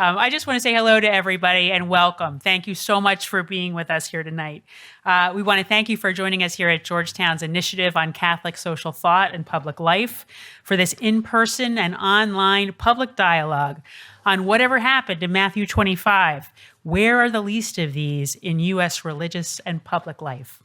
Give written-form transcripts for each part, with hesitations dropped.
I just want to say hello to everybody and welcome. Thank you so much for being with us here tonight. We want to thank you for joining us here at Georgetown's Initiative on Catholic Social Thought and Public Life for this in-person and online public dialogue on whatever happened in Matthew 25. Where are the least of these in U.S. religious and public life?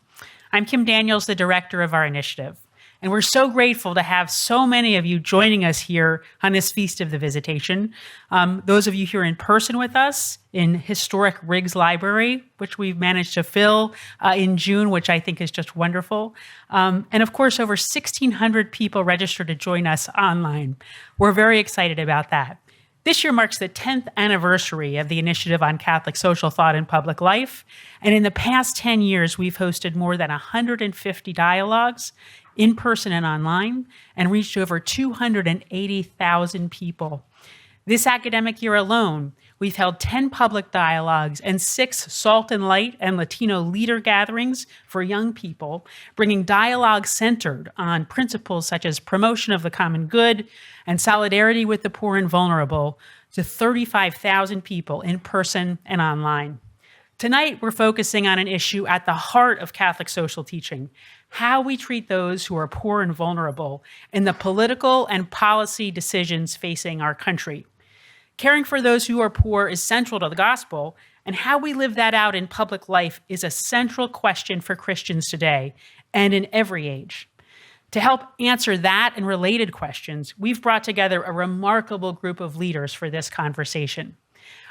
I'm Kim Daniels, the director of our initiative. And we're so grateful to have so many of you joining us here on this Feast of the Visitation. Those of you here in person with us in historic Riggs Library, which we've managed to fill in June, which I think is just wonderful. And of course, over 1,600 people registered to join us online. We're very excited about that. This year marks the 10th anniversary of the Initiative on Catholic Social Thought and Public Life. And in the past 10 years, we've hosted more than 150 dialogues in person and online, and reached over 280,000 people. This academic year alone, we've held 10 public dialogues and 6 Salt and Light and Latino leader gatherings for young people, bringing dialogue centered on principles such as promotion of the common good and solidarity with the poor and vulnerable to 35,000 people in person and online. Tonight, we're focusing on an issue at the heart of Catholic social teaching: how we treat those who are poor and vulnerable in the political and policy decisions facing our country. Caring for those who are poor is central to the gospel, and how we live that out in public life is a central question for Christians today and in every age. To help answer that and related questions, we've brought together a remarkable group of leaders for this conversation.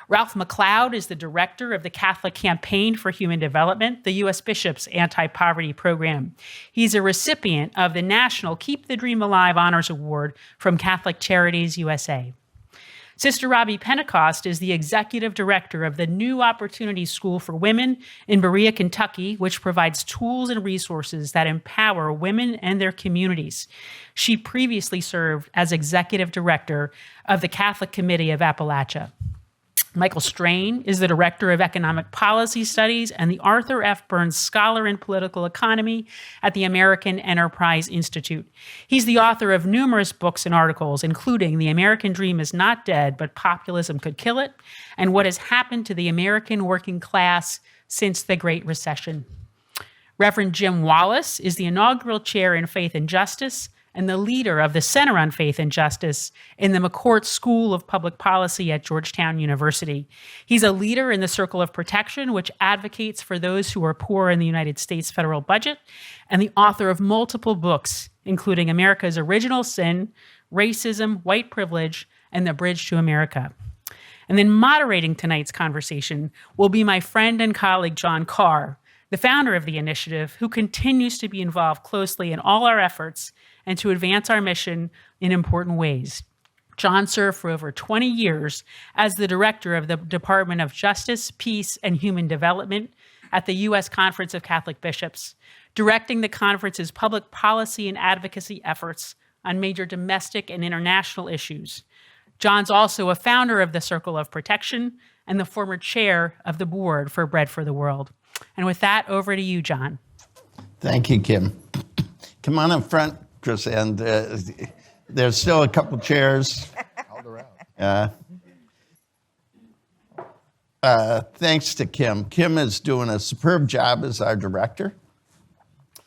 Ralph McLeod is the director of the Catholic Campaign for Human Development, the U.S. Bishop's anti-poverty program. He's a recipient of the National Keep the Dream Alive Honors Award from Catholic Charities USA. Sister Robbie Pentecost is the executive director of the New Opportunity School for Women in Berea, Kentucky, which provides tools and resources that empower women and their communities. She previously served as executive director of the Catholic Committee of Appalachia. Michael Strain is the Director of Economic Policy Studies and the Arthur F. Burns Scholar in Political Economy at the American Enterprise Institute. He's the author of numerous books and articles, including The American Dream is Not Dead, but Populism Could Kill It, and What Has Happened to the American Working Class Since the Great Recession. Reverend Jim Wallace is the inaugural chair in Faith and Justice and the leader of the Center on Faith and Justice in the McCourt School of Public Policy at Georgetown University. He's a leader in the Circle of Protection, which advocates for those who are poor in the United States federal budget, and the author of multiple books, including America's Original Sin, Racism, White Privilege, and The Bridge to America. And then moderating tonight's conversation will be my friend and colleague, John Carr, the founder of the initiative, who continues to be involved closely in all our efforts and to advance our mission in important ways. John served for over 20 years as the director of the Department of Justice, Peace, and Human Development at the U.S. Conference of Catholic Bishops, directing the conference's public policy and advocacy efforts on major domestic and international issues. John's also a founder of the Circle of Protection and the former chair of the board for Bread for the World. And with that, over to you, John. Thank you, Kim. Come on up front, Chris, and there's still a couple chairs. Thanks to Kim. Kim is doing a superb job as our director.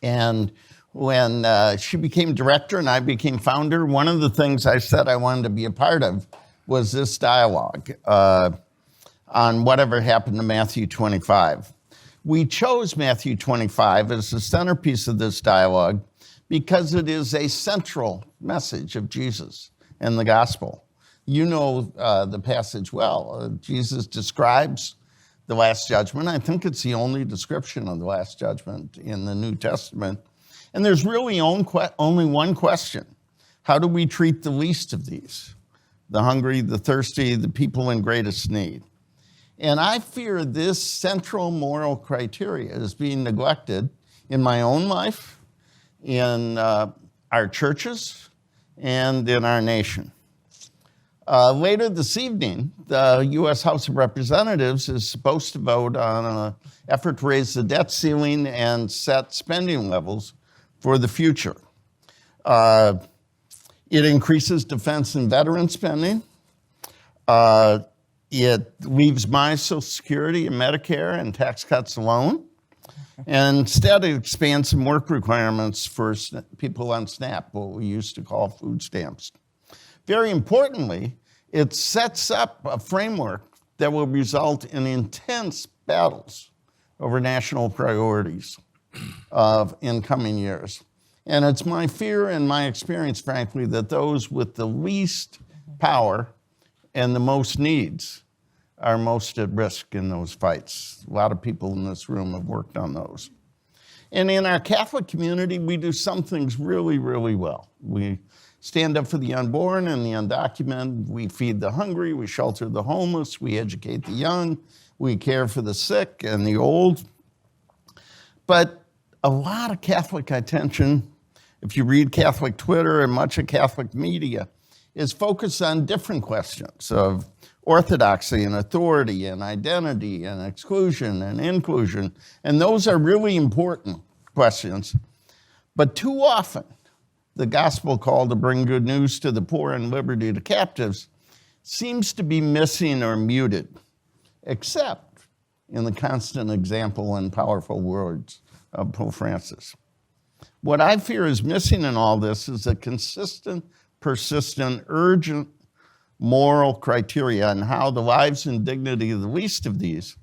And when she became director and I became founder, one of the things I said I wanted to be a part of was this dialogue on whatever happened to Matthew 25. We chose Matthew 25 as the centerpiece of this dialogue because it is a central message of Jesus and the gospel. You know the passage well. Jesus describes the Last Judgment. I think it's the only description of the Last Judgment in the New Testament. And there's really only one question. How do we treat the least of these? The hungry, the thirsty, the people in greatest need. And I fear this central moral criteria is being neglected in my own life, in our churches, and in our nation. Later this evening, the U.S. House of Representatives is supposed to vote on an effort to raise the debt ceiling and set spending levels for the future. It increases defense and veteran spending. It leaves my Social Security and Medicare and tax cuts alone. And instead, it expands some work requirements for people on SNAP, what we used to call food stamps. Very importantly, it sets up a framework that will result in intense battles over national priorities in coming years. And it's my fear and my experience, frankly, that those with the least power and the most needs are most at risk in those fights. A lot of people in this room have worked on those. And in our Catholic community, we do some things really, really well. We stand up for the unborn and the undocumented. We feed the hungry. We shelter the homeless. We educate the young. We care for the sick and the old. But a lot of Catholic attention, if you read Catholic Twitter and much of Catholic media, is focused on different questions of orthodoxy and authority and identity and exclusion and inclusion. And those are really important questions. But too often, the gospel call to bring good news to the poor and liberty to captives seems to be missing or muted, except in the constant example and powerful words of Pope Francis. What I fear is missing in all this is a consistent, persistent, urgent moral criteria on how the lives and dignity of the least of these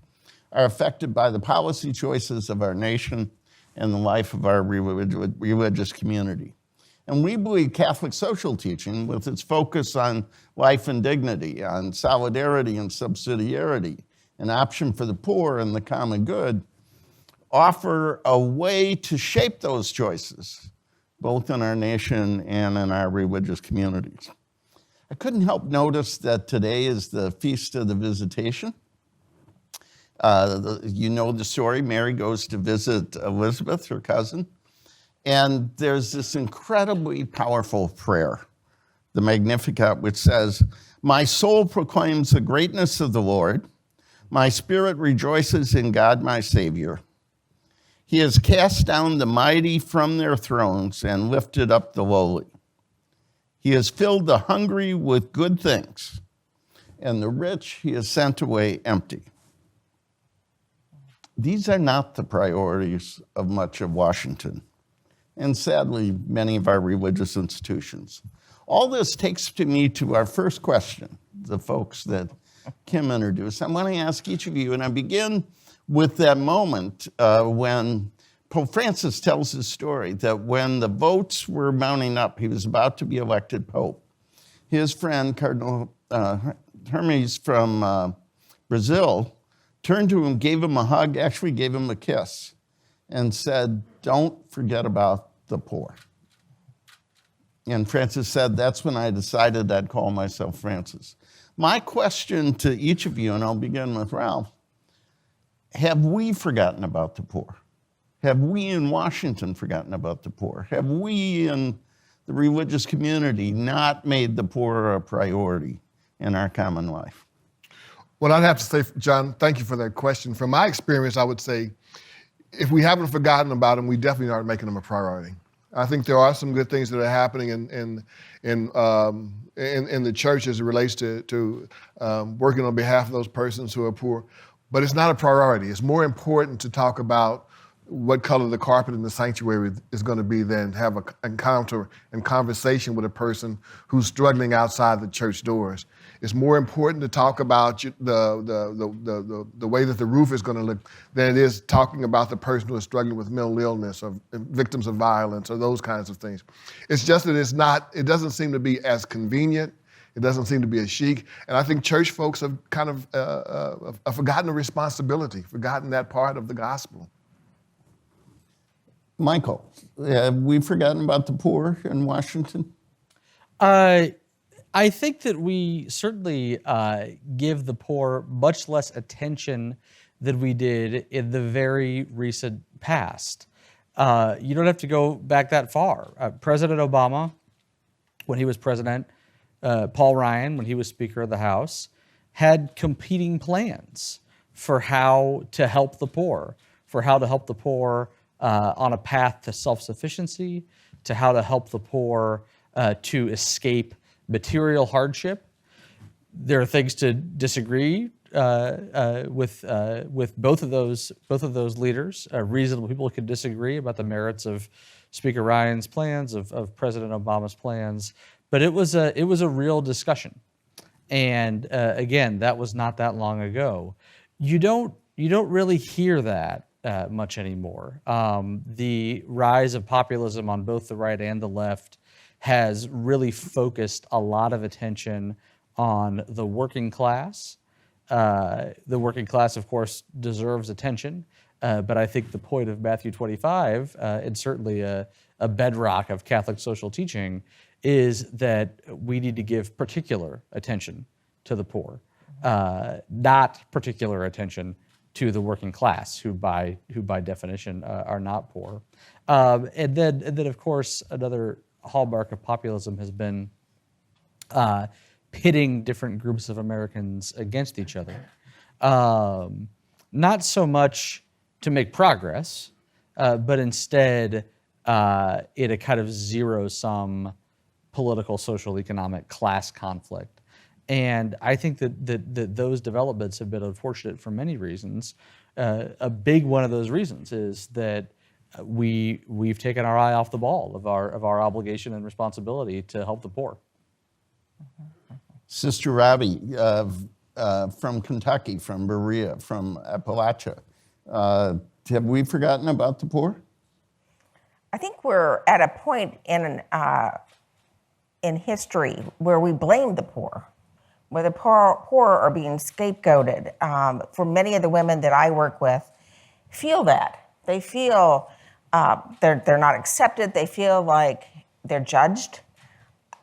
are affected by the policy choices of our nation and the life of our religious community. And we believe Catholic social teaching, with its focus on life and dignity, on solidarity and subsidiarity, an option for the poor and the common good, offer a way to shape those choices, both in our nation and in our religious communities. I couldn't help notice that today is the Feast of the Visitation. You know the story. Mary goes to visit Elizabeth, her cousin, and there's this incredibly powerful prayer, the Magnificat, which says, "My soul proclaims the greatness of the Lord. My spirit rejoices in God my Savior. He has cast down the mighty from their thrones and lifted up the lowly. He has filled the hungry with good things, and the rich he has sent away empty." These are not the priorities of much of Washington, and sadly, many of our religious institutions. All this takes me to our first question, the folks that Kim introduced. I want to ask each of you, and I begin with that moment when Pope Francis tells his story, that when the votes were mounting up, he was about to be elected Pope. His friend, Cardinal Hermes from Brazil, turned to him, gave him a hug, actually gave him a kiss, and said, "Don't forget about the poor." And Francis said, "That's when I decided I'd call myself Francis." My question to each of you, and I'll begin with Ralph, have we forgotten about the poor? Have we in Washington forgotten about the poor? Have we in the religious community not made the poor a priority in our common life? Well, I'd have to say, John, thank you for that question. From my experience, I would say, if we haven't forgotten about them, we definitely aren't making them a priority. I think there are some good things that are happening in the church as it relates to working on behalf of those persons who are poor, but it's not a priority. It's more important to talk about what color the carpet in the sanctuary is going to be than have an encounter and conversation with a person who's struggling outside the church doors. It's more important to talk about the way that the roof is going to look than it is talking about the person who is struggling with mental illness or victims of violence or those kinds of things. It's just that it doesn't seem to be as convenient. It doesn't seem to be as chic. And I think church folks have kind of forgotten the responsibility, forgotten that part of the gospel. Michael, have we forgotten about the poor in Washington? I think that we certainly give the poor much less attention than we did in the very recent past. You don't have to go back that far. President Obama, when he was president, Paul Ryan, when he was Speaker of the House, had competing plans for how to help the poor, on a path to self-sufficiency, to how to help the poor to escape material hardship. There are things to disagree with both of those leaders. Reasonable people could disagree about the merits of Speaker Ryan's plans, of President Obama's plans, but it was a real discussion. And again, that was not that long ago. You don't really hear that much anymore. The rise of populism on both the right and the left has really focused a lot of attention on the working class. The working class, of course, deserves attention, but I think the point of Matthew 25, and certainly a bedrock of Catholic social teaching, is that we need to give particular attention to the poor, not particular attention to the working class, who by definition are not poor. And then of course, another hallmark of populism has been pitting different groups of Americans against each other. Not so much to make progress, but instead in a kind of zero-sum political, social, economic, class conflict. And I think that those developments have been unfortunate for many reasons. A big one of those reasons is that we've taken our eye off the ball of our obligation and responsibility to help the poor. Sister Robbie, from Kentucky, from Berea, from Appalachia, have we forgotten about the poor? I think we're at a point in history where we blame the poor, where the poor are being scapegoated. For many of the women that I work with, feel that. They feel they're not accepted. They feel like they're judged.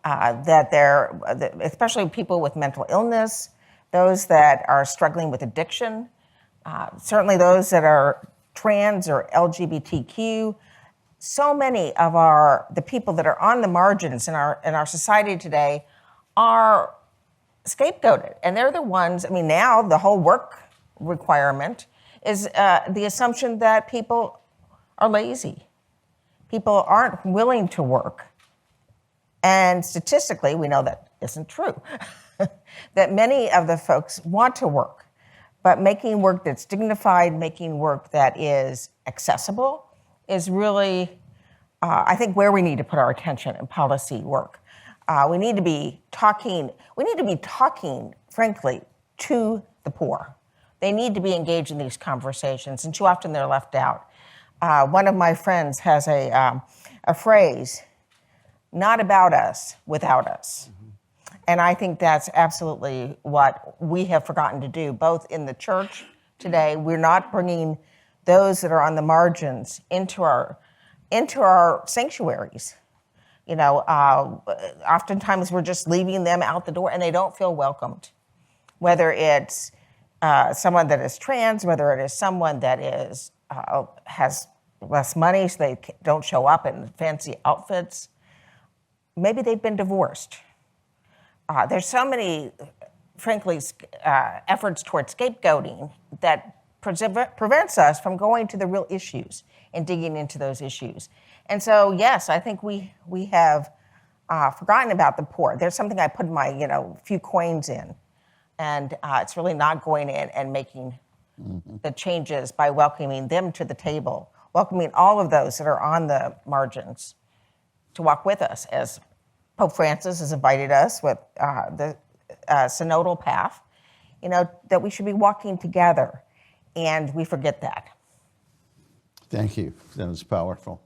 That they're, especially people with mental illness, those that are struggling with addiction, certainly those that are trans or LGBTQ. So many of the people that are on the margins in our society today are scapegoated, and they're the ones. I mean, now the whole work requirement is the assumption that people are lazy, people aren't willing to work. And statistically, we know that isn't true, that many of the folks want to work, but making work that's dignified, making work that is accessible is really, I think, where we need to put our attention in policy work. We need to be talking, frankly, to the poor. They need to be engaged in these conversations, and too often they're left out. One of my friends has a phrase, not about us, without us. Mm-hmm. And I think that's absolutely what we have forgotten to do, both in the church today. We're not bringing those that are on the margins into our sanctuaries. You know, oftentimes we're just leaving them out the door and they don't feel welcomed. Whether it's someone that is trans, whether it is someone that is has less money so they don't show up in fancy outfits. Maybe they've been divorced. There's so many, frankly, efforts towards scapegoating that prevents us from going to the real issues and digging into those issues. And so, yes, I think we have forgotten about the poor. There's something I put my few coins in, and it's really not going in and making the changes by welcoming them to the table, welcoming all of those that are on the margins to walk with us, as Pope Francis has invited us with the synodal path, that we should be walking together, and we forget that. Thank you. That was powerful.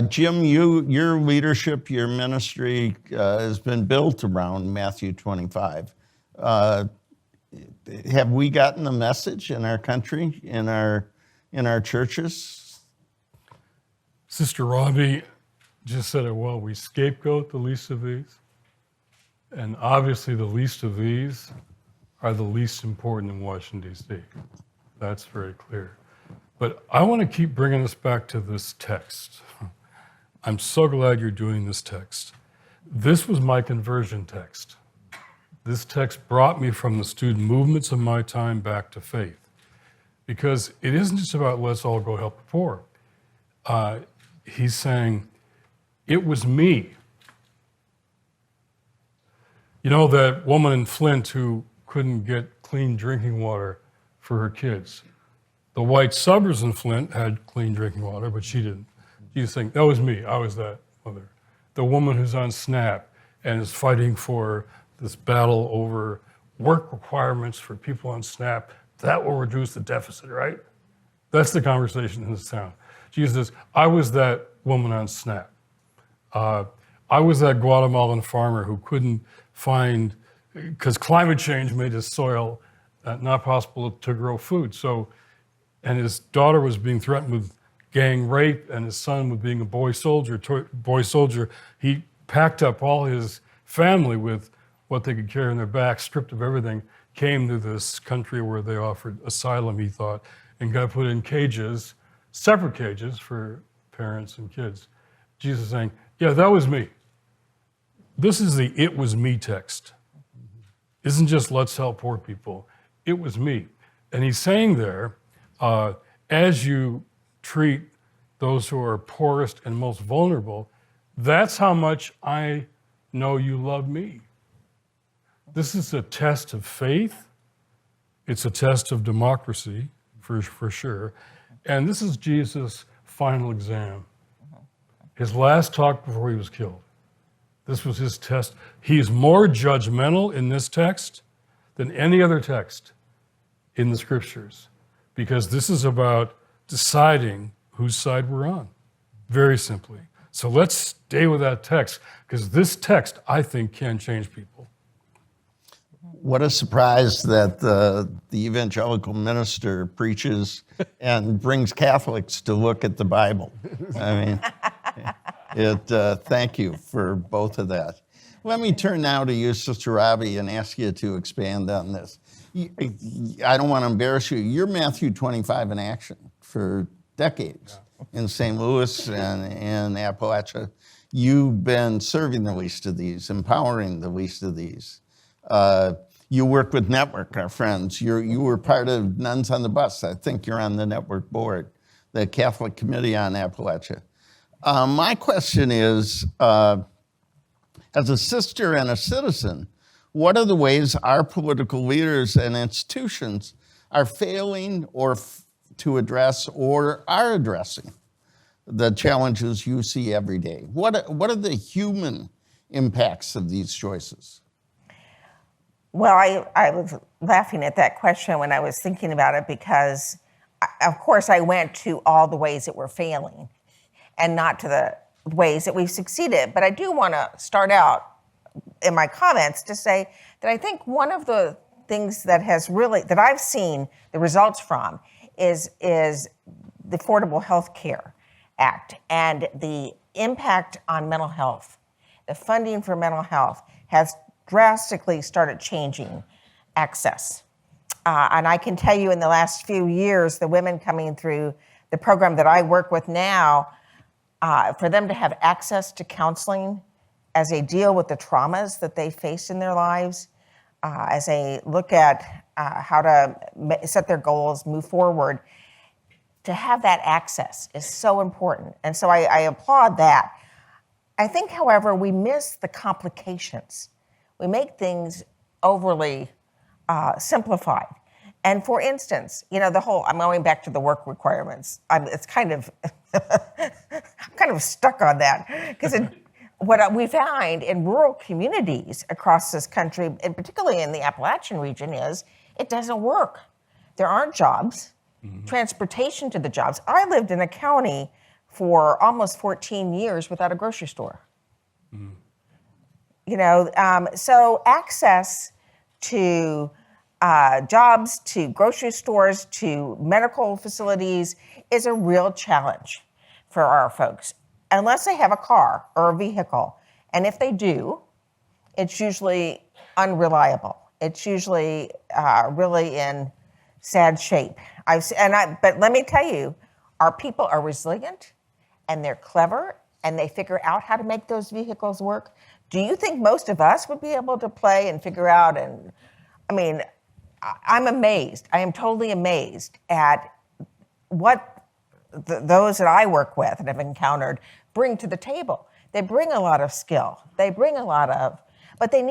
Jim, your leadership, your ministry has been built around Matthew 25. Have we gotten the message in our country, in our churches? Sister Robbie just said it well. We scapegoat the least of these. And obviously the least of these are the least important in Washington, D.C. That's very clear. But I want to keep bringing us back to this text. I'm so glad you're doing this text. This was my conversion text. This text brought me from the student movements of my time back to faith. Because it isn't just about let's all go help the poor. He's saying, it was me You know that woman in Flint who couldn't get clean drinking water for her kids? The white suburbs in Flint had clean drinking water, but she didn't. You think, that was me, I was that mother. The woman who's on SNAP and is fighting for this battle over work requirements for people on SNAP, that will reduce the deficit, right? That's the conversation in this town. Jesus says, I was that woman on SNAP. I was that Guatemalan farmer who couldn't find, because climate change made his soil not possible to grow food. So, and his daughter was being threatened with gang rape, and his son with being a boy soldier. He packed up all his family with what they could carry on their back, stripped of everything, came to this country where they offered asylum, he thought, and got put in cages, separate cages for parents and kids. Jesus is saying, yeah, that was me. This is the "it was me" text. Isn't just let's help poor people. It was me. And he's saying there, as you treat those who are poorest and most vulnerable, that's how much I know you love me. This is a test of faith. It's a test of democracy, for sure. And this is Jesus' final exam. His last talk before he was killed. This was his test. He is more judgmental in this text than any other text in the scriptures, because this is about deciding whose side we're on, very simply. So let's stay with that text, because this text, I think, can change people. What a surprise that the evangelical minister preaches and brings Catholics to look at the Bible. I mean, thank you for both of that. Let me turn now to you, Sister Robbie, and ask you to expand on this. I don't want to embarrass you. You're Matthew 25 in action for decades in St. Louis and in Appalachia. You've been serving the least of these, empowering the least of these. You work with Network, our friends. You were part of Nuns on the Bus. I think you're on the Network board, the Catholic Committee on Appalachia. My question is, as a sister and a citizen, what are the ways our political leaders and institutions are failing to address or are addressing the challenges you see every day? What are the human impacts of these choices? Well, I was laughing at that question when I was thinking about it because, of course, I went to all the ways that we're failing and not to the ways that we've succeeded. But I do want to start out in my comments to say that I think one of the things that I've seen the results from is the Affordable Health Care Act and the impact on mental health. The funding for mental health has drastically started changing access. And I can tell you in the last few years, the women coming through the program that I work with now, for them to have access to counseling as they deal with the traumas that they face in their lives, as they look at how to set their goals, move forward, to have that access is so important. And so I applaud that. I think, however, we miss the complications. We make things overly simplified. And for instance, I'm going back to the work requirements. I'm kind of stuck on that because what we find in rural communities across this country, and particularly in the Appalachian region, is it doesn't work. There aren't jobs, transportation to the jobs. I lived in a county for almost 14 years without a grocery store. So access to jobs, to grocery stores, to medical facilities is a real challenge for our folks, unless they have a car or a vehicle. And if they do, it's usually unreliable. It's usually really in sad shape. But let me tell you, our people are resilient and they're clever and they figure out how to make those vehicles work. Do you think most of us would be able to play and figure out? And I mean, I'm amazed. I am totally amazed at what those that I work with and have encountered bring to the table. They bring a lot of skill. They bring a lot of, but they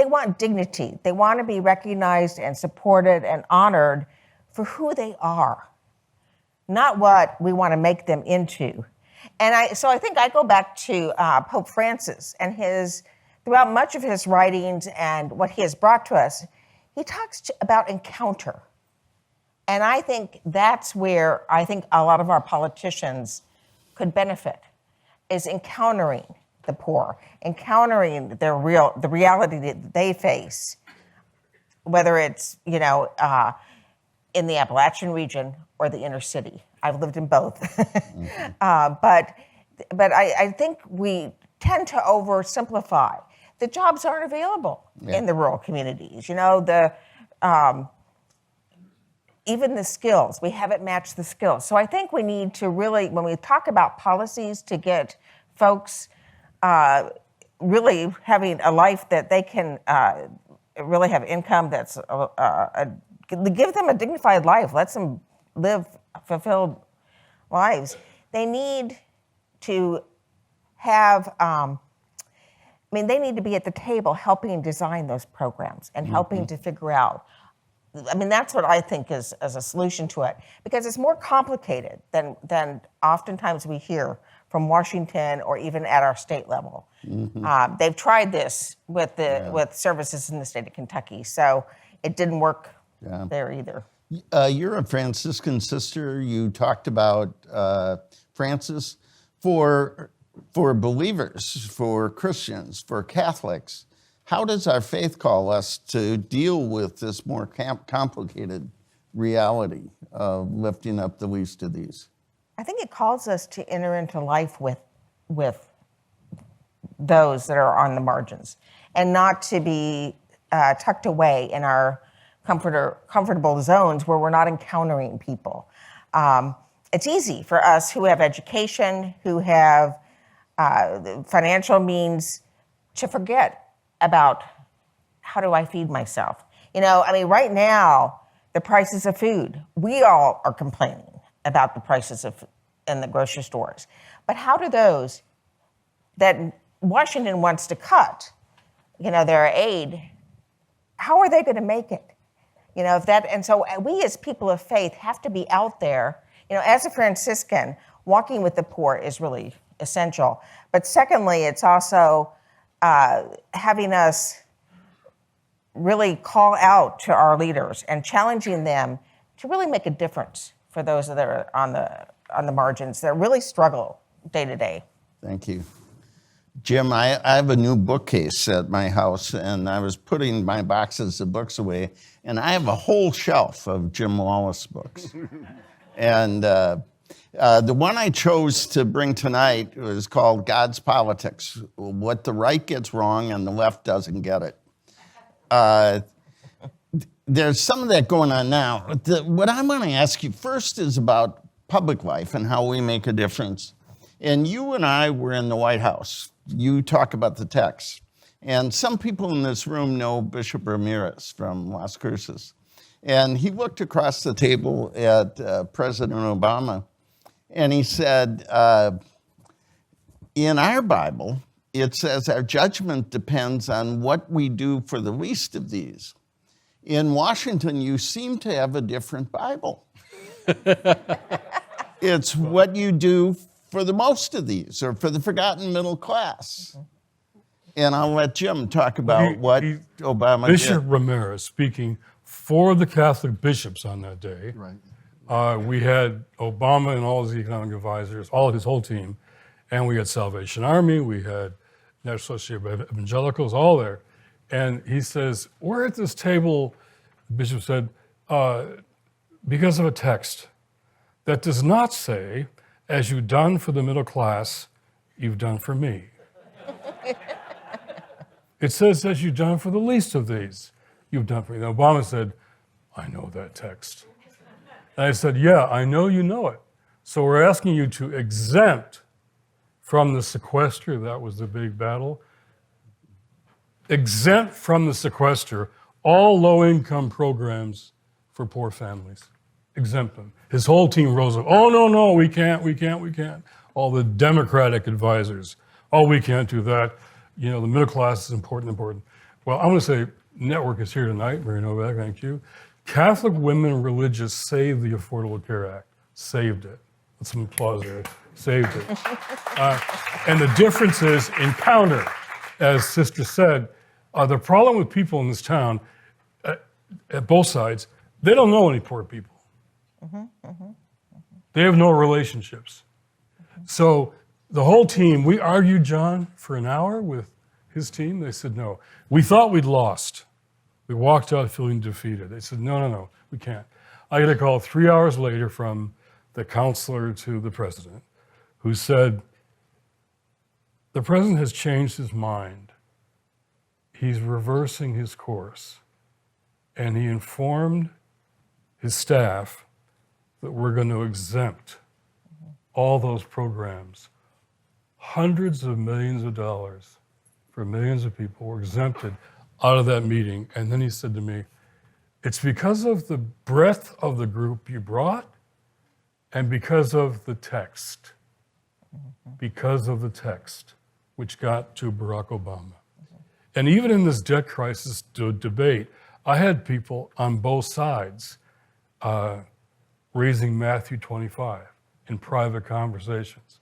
They want dignity. They want to be recognized and supported and honored for who they are, not what we want to make them into. And so I think I go back to Pope Francis and throughout much of his writings and what he has brought to us, he talks about encounter. And I think that's where I think a lot of our politicians could benefit, is encountering the poor, encountering the reality that they face, whether it's, in the Appalachian region or the inner city. I've lived in both. But I think we tend to oversimplify. The jobs aren't available in the rural communities. Even the skills, we haven't matched the skills. So I think we need to really, when we talk about policies to get folks really having a life that they can really have income that's, give them a dignified life, let them live fulfilled lives. They need to have, they need to be at the table helping design those programs and helping to figure out. That's what I think is as a solution to it, because it's more complicated than oftentimes we hear from Washington or even at our state level. They've tried this with services in the state of Kentucky, so it didn't work there either. You're a Franciscan sister. You talked about Francis. For believers, for Christians, for Catholics, how does our faith call us to deal with this more complicated reality of lifting up the least of these? I think it calls us to enter into life with those that are on the margins, and not to be tucked away in our comfortable zones where we're not encountering people. It's easy for us who have education, who have financial means, to forget about how do I feed myself. Right now, the prices of food, we all are complaining about the prices in the grocery stores. But how do those that Washington wants to cut, their aid, how are they going to make it? And so we as people of faith have to be out there. As a Franciscan, walking with the poor is really essential. But secondly, it's also having us really call out to our leaders and challenging them to really make a difference for those that are on the margins that really struggle day to day. Thank you. Jim, I have a new bookcase at my house, and I was putting my boxes of books away, and I have a whole shelf of Jim Wallace books. And the one I chose to bring tonight was called God's Politics, What the Right Gets Wrong and the Left Doesn't Get It. There's some of that going on now. What I want to ask you first is about public life and how we make a difference. And you and I were in the White House. You talk about the text. And some people in this room know Bishop Ramirez from Las Cruces. And he looked across the table at President Obama, and he said, in our Bible, it says our judgment depends on what we do for the least of these. In Washington, you seem to have a different Bible. It's what you do for the most of these, or for the forgotten middle class. And I'll let Jim talk about what Obama did. Bishop Ramirez speaking for the Catholic bishops on that day. Right. We had Obama and all his economic advisors, his whole team, and we had Salvation Army, we had National Association of Evangelicals, all there. And he says, we're at this table, the bishop said, because of a text that does not say, as you've done for the middle class, you've done for me. It says, as you've done for the least of these, you've done for me. And Obama said, I know that text. And I said, yeah, I know you know it. So we're asking you to exempt from the sequester, that was the big battle, exempt from the sequester all low-income programs for poor families. Exempt them. His whole team rose up, oh, no, we can't. All the Democratic advisors, oh, we can't do that. The middle class is important. Well, I'm going to say network is here tonight. Mary Novak, thank you. Catholic Women Religious saved the Affordable Care Act. Saved it. Let's some applause there. Saved it. And the difference is encounter. As Sister said, the problem with people in this town, at both sides, they don't know any poor people. They have no relationships. So the whole team, we argued, John, for an hour with his team. They said, no. We thought we'd lost. We walked out feeling defeated. They said, no, we can't. I got a call 3 hours later from the counselor to the president, who said, the president has changed his mind. He's reversing his course. And he informed his staff that we're going to exempt all those programs. Hundreds of millions of dollars for millions of people were exempted out of that meeting. And then he said to me, it's because of the breadth of the group you brought and because of the text. Because of the text, which got to Barack Obama. And even in this debt crisis debate, I had people on both sides raising Matthew 25 in private conversations.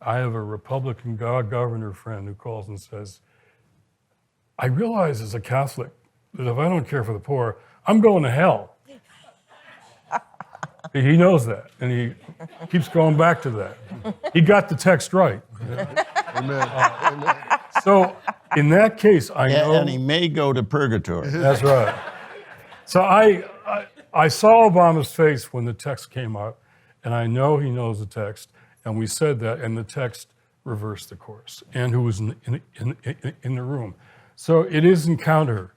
I have a Republican governor friend who calls and says, I realize as a Catholic that if I don't care for the poor, I'm going to hell. He knows that, and he keeps going back to that. He got the text right. Amen. So in that case, I know... And he may go to purgatory. That's right. So I saw Obama's face when the text came out, and I know he knows the text, and we said that, and the text reversed the course, and who was in the room. So it is encounter,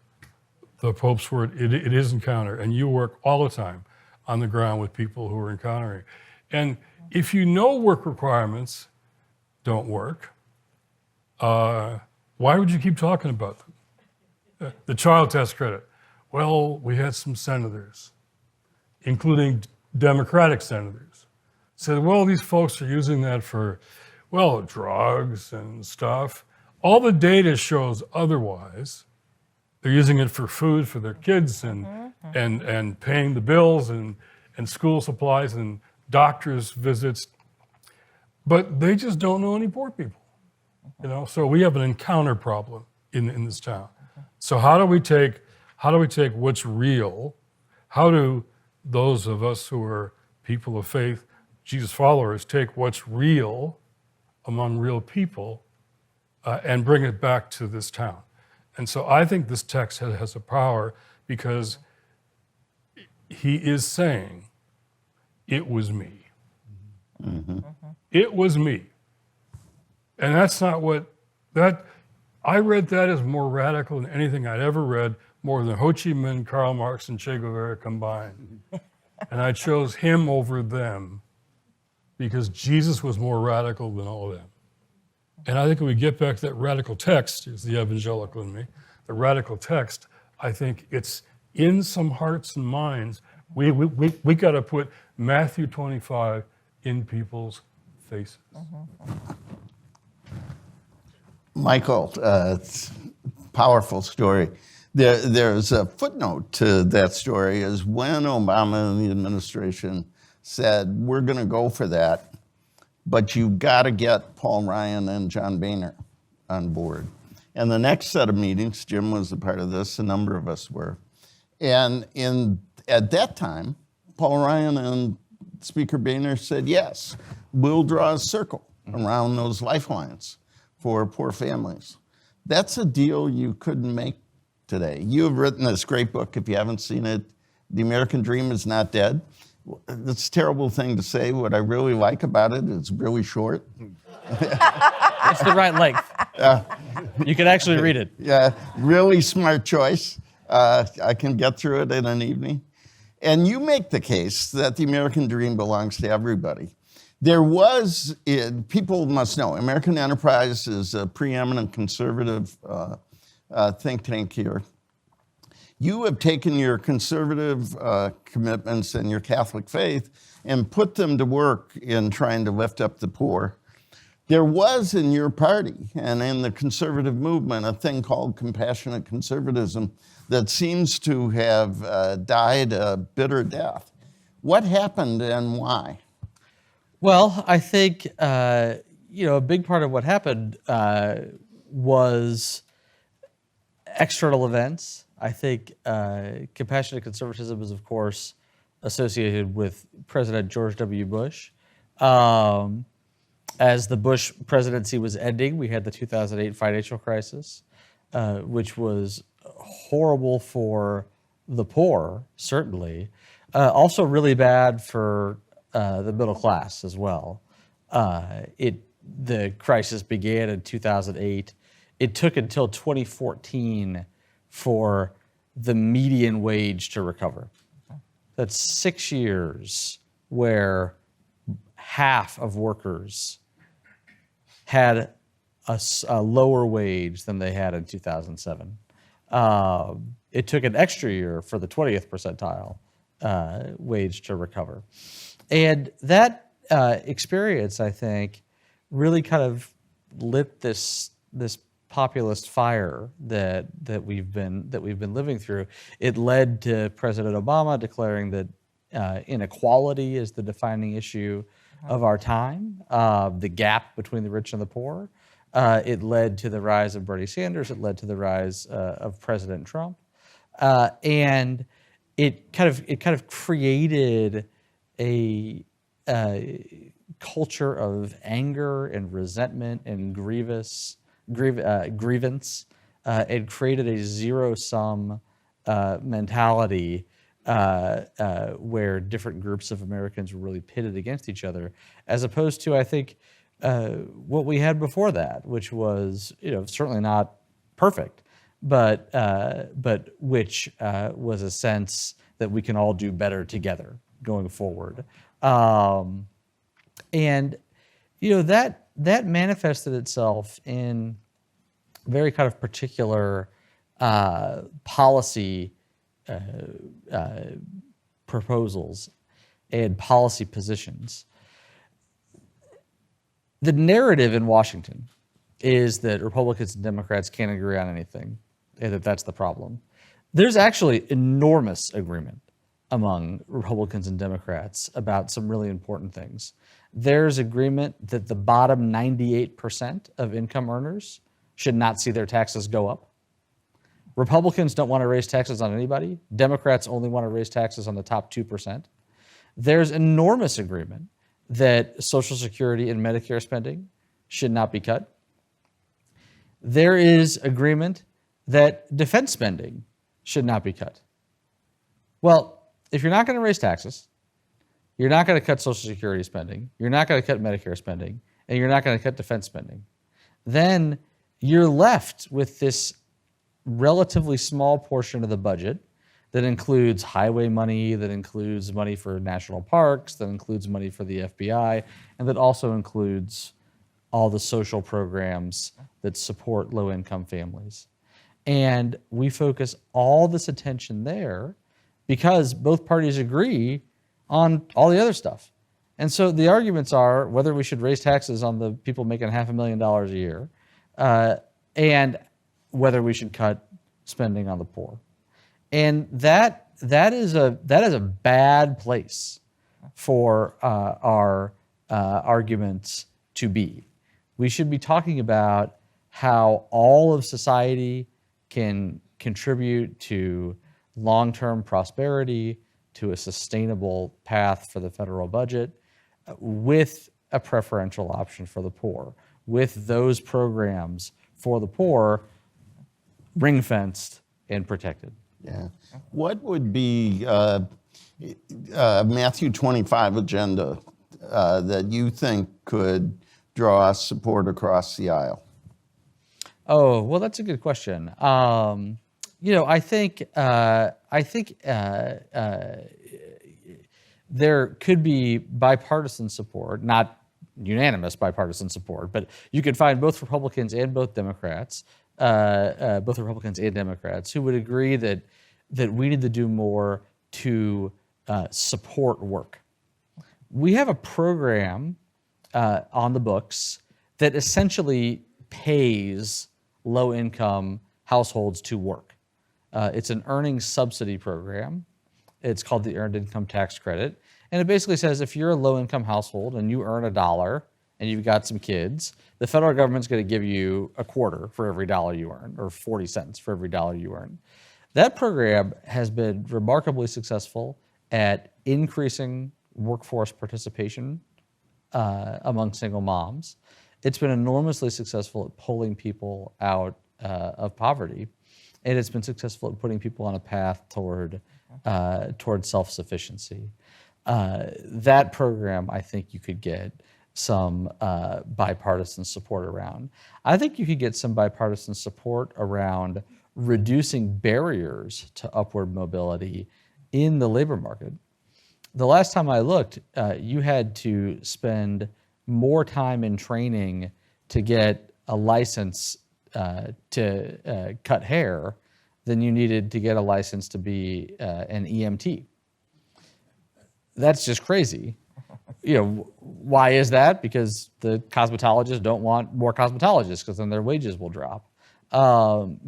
the Pope's word, it is encounter, and you work all the time on the ground with people who are encountering. And if you know work requirements don't work, why would you keep talking about them? The child tax credit. Well, we had some senators, including Democratic senators, said, well, these folks are using that for, well, drugs and stuff. All the data shows otherwise. They're using it for food for their kids and paying the bills and school supplies and doctor's visits. But they just don't know any poor people. You know, so we have an encounter problem in this town. So how do we take what's real? How do those of us who are people of faith, Jesus followers, take what's real among real people and bring it back to this town? And so I think this text has a power because he is saying, it was me. It was me. And that's not I read that as more radical than anything I'd ever read, more than Ho Chi Minh, Karl Marx, and Che Guevara combined. And I chose him over them because Jesus was more radical than all of them. And I think if we get back to that radical text, is the evangelical in me, the radical text, I think it's in some hearts and minds. We got to put Matthew 25 in people's faces. Michael, it's a powerful story. There's a footnote to that story is when Obama and the administration said, we're going to go for that, but you got to get Paul Ryan and John Boehner on board. And the next set of meetings, Jim was a part of this, a number of us were. And at that time, Paul Ryan and Speaker Boehner said, yes, we'll draw a circle around those lifelines for poor families. That's a deal you couldn't make today. You have written this great book, if you haven't seen it, The American Dream is Not Dead. It's a terrible thing to say. What I really like about it, it's really short. It's the right length. You can actually read it. Yeah, really smart choice. I can get through it in an evening. And you make the case that the American dream belongs to everybody. There was, people must know, American Enterprise is a preeminent conservative think tank here. You have taken your conservative commitments and your Catholic faith and put them to work in trying to lift up the poor. There was in your party and in the conservative movement a thing called compassionate conservatism that seems to have died a bitter death. What happened and why? Well, I think a big part of what happened was external events. I think compassionate conservatism is, of course, associated with President George W. Bush. As the Bush presidency was ending, we had the 2008 financial crisis, which was horrible for the poor, certainly. Also really bad for the middle class as well. The crisis began in 2008. It took until 2014 for the median wage to recover. That's 6 years where half of workers had a lower wage than they had in 2007. It took an extra year for the 20th percentile wage to recover. And that experience, I think, really kind of lit this populist fire that we've been living through. It led to President Obama declaring that inequality is the defining issue of our time, the gap between the rich and the poor. It led to the rise of Bernie Sanders. It led to the rise of President Trump, and it kind of created a culture of anger and resentment and grievance, and created a zero-sum mentality where different groups of Americans were really pitted against each other, as opposed to, I think, what we had before that, which was, certainly not perfect, but which was a sense that we can all do better together going forward. And that manifested itself in very kind of particular policy proposals and policy positions. The narrative in Washington is that Republicans and Democrats can't agree on anything, and that's the problem. There's actually enormous agreement among Republicans and Democrats about some really important things. There's agreement that the bottom 98% of income earners should not see their taxes go up. Republicans don't want to raise taxes on anybody. Democrats only want to raise taxes on the top 2%. There's enormous agreement that Social Security and Medicare spending should not be cut. There is agreement that defense spending should not be cut. Well, if you're not going to raise taxes, you're not going to cut Social Security spending, you're not going to cut Medicare spending, and you're not going to cut defense spending, then you're left with this relatively small portion of the budget that includes highway money, that includes money for national parks, that includes money for the FBI, and that also includes all the social programs that support low-income families. And we focus all this attention there because both parties agree on all the other stuff. And so the arguments are whether we should raise taxes on the people making $500,000 a year, and whether we should cut spending on the poor. And that is a bad place for our arguments to be. We should be talking about how all of society can contribute to long-term prosperity, to a sustainable path for the federal budget, with a preferential option for the poor, with those programs for the poor ring-fenced and protected. Yeah. What would be Matthew 25 agenda that you think could draw support across the aisle? Oh, well, that's a good question. I think there could be bipartisan support, not unanimous bipartisan support, but you could find both Republicans and Democrats who would agree that we need to do more to support work. We have a program on the books that essentially pays low-income households to work. It's an earnings subsidy program. It's called the Earned Income Tax Credit. And it basically says if you're a low-income household and you earn $1 and you've got some kids, the federal government's going to give you a quarter for every dollar you earn, or 40 cents for every dollar you earn. That program has been remarkably successful at increasing workforce participation among single moms. It's been enormously successful at pulling people out of poverty, and it's been successful at putting people on a path toward self-sufficiency. That program, I think you could get some bipartisan support around. I think you could get some bipartisan support around reducing barriers to upward mobility in the labor market. The last time I looked, you had to spend more time in training to get a license to cut hair than you needed to get a license to be an EMT. That's just crazy. Why is that? Because the cosmetologists don't want more cosmetologists, because then their wages will drop.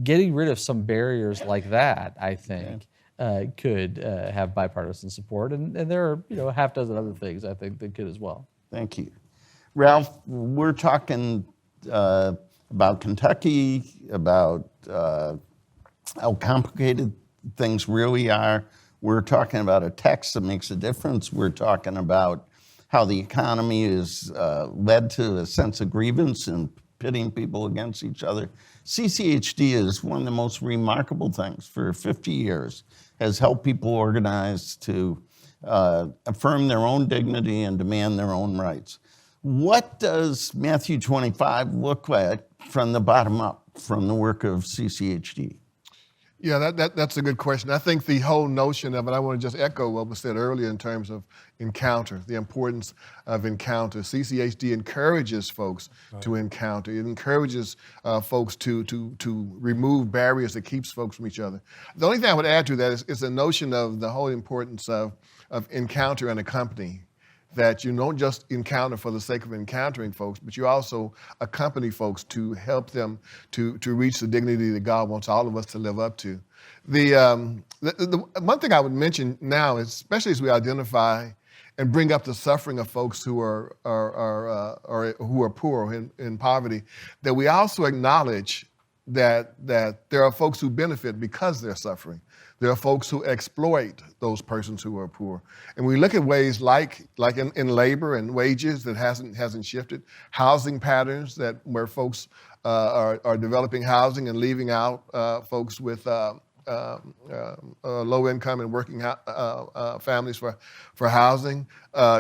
Getting rid of some barriers like that, I think, could have bipartisan support, and there are a half dozen other things I think that could as well. Thank you. Ralph, we're talking about Kentucky, about how complicated things really are. We're talking about a text that makes a difference. We're talking about how the economy has led to a sense of grievance and pitting people against each other. CCHD is one of the most remarkable things. For 50 years, has helped people organize to affirm their own dignity and demand their own rights. What does Matthew 25 look like from the bottom up, from the work of CCHD? Yeah, that's a good question. I think the whole notion of it, I want to just echo what was said earlier in terms of encounter, the importance of encounter. CCHD encourages folks to encounter. It encourages folks to remove barriers that keeps folks from each other. The only thing I would add to that is the notion of the whole importance of encounter and accompany. That you don't just encounter for the sake of encountering folks, but you also accompany folks to help them to reach the dignity that God wants all of us to live up to. The one thing I would mention now, especially as we identify and bring up the suffering of folks who are poor or in poverty, that we also acknowledge that there are folks who benefit because they're suffering. There are folks who exploit those persons who are poor. And we look at ways like in labor and wages that hasn't shifted, housing patterns where folks are developing housing and leaving out folks with low income and working families for housing,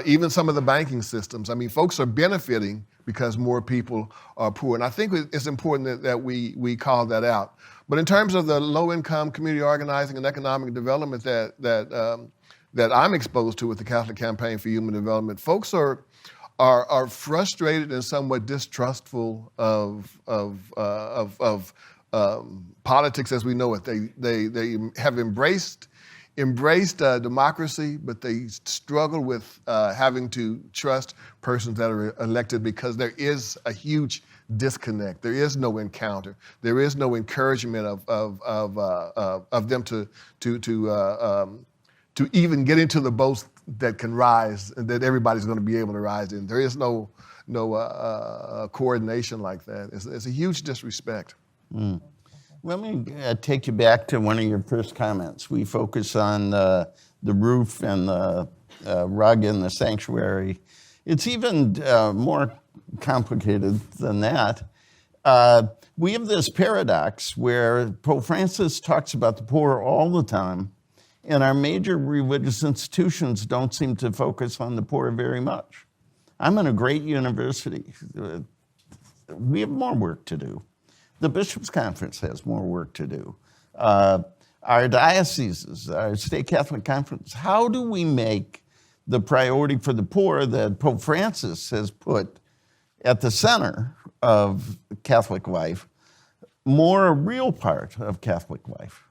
even some of the banking systems. I mean, folks are benefiting because more people are poor. And I think it's important that we call that out. But in terms of the low-income community organizing and economic development that I'm exposed to with the Catholic Campaign for Human Development, folks are frustrated and somewhat distrustful of politics as we know it. They have embraced democracy, but they struggle with having to trust persons that are elected because there is a huge disconnect. There is no encounter. There is no encouragement of them to even get into the boats that can rise and that everybody's going to be able to rise in. There is no coordination like that. It's a huge disrespect. Mm. Let me take you back to one of your first comments. We focus on the roof and the rug in the sanctuary. It's even more complicated than that. We have this paradox where Pope Francis talks about the poor all the time, and our major religious institutions don't seem to focus on the poor very much. I'm in a great university. We have more work to do. The Bishops' Conference has more work to do. Our dioceses, our state Catholic conference, how do we make the priority for the poor that Pope Francis has put at the center of Catholic life more a real part of Catholic life?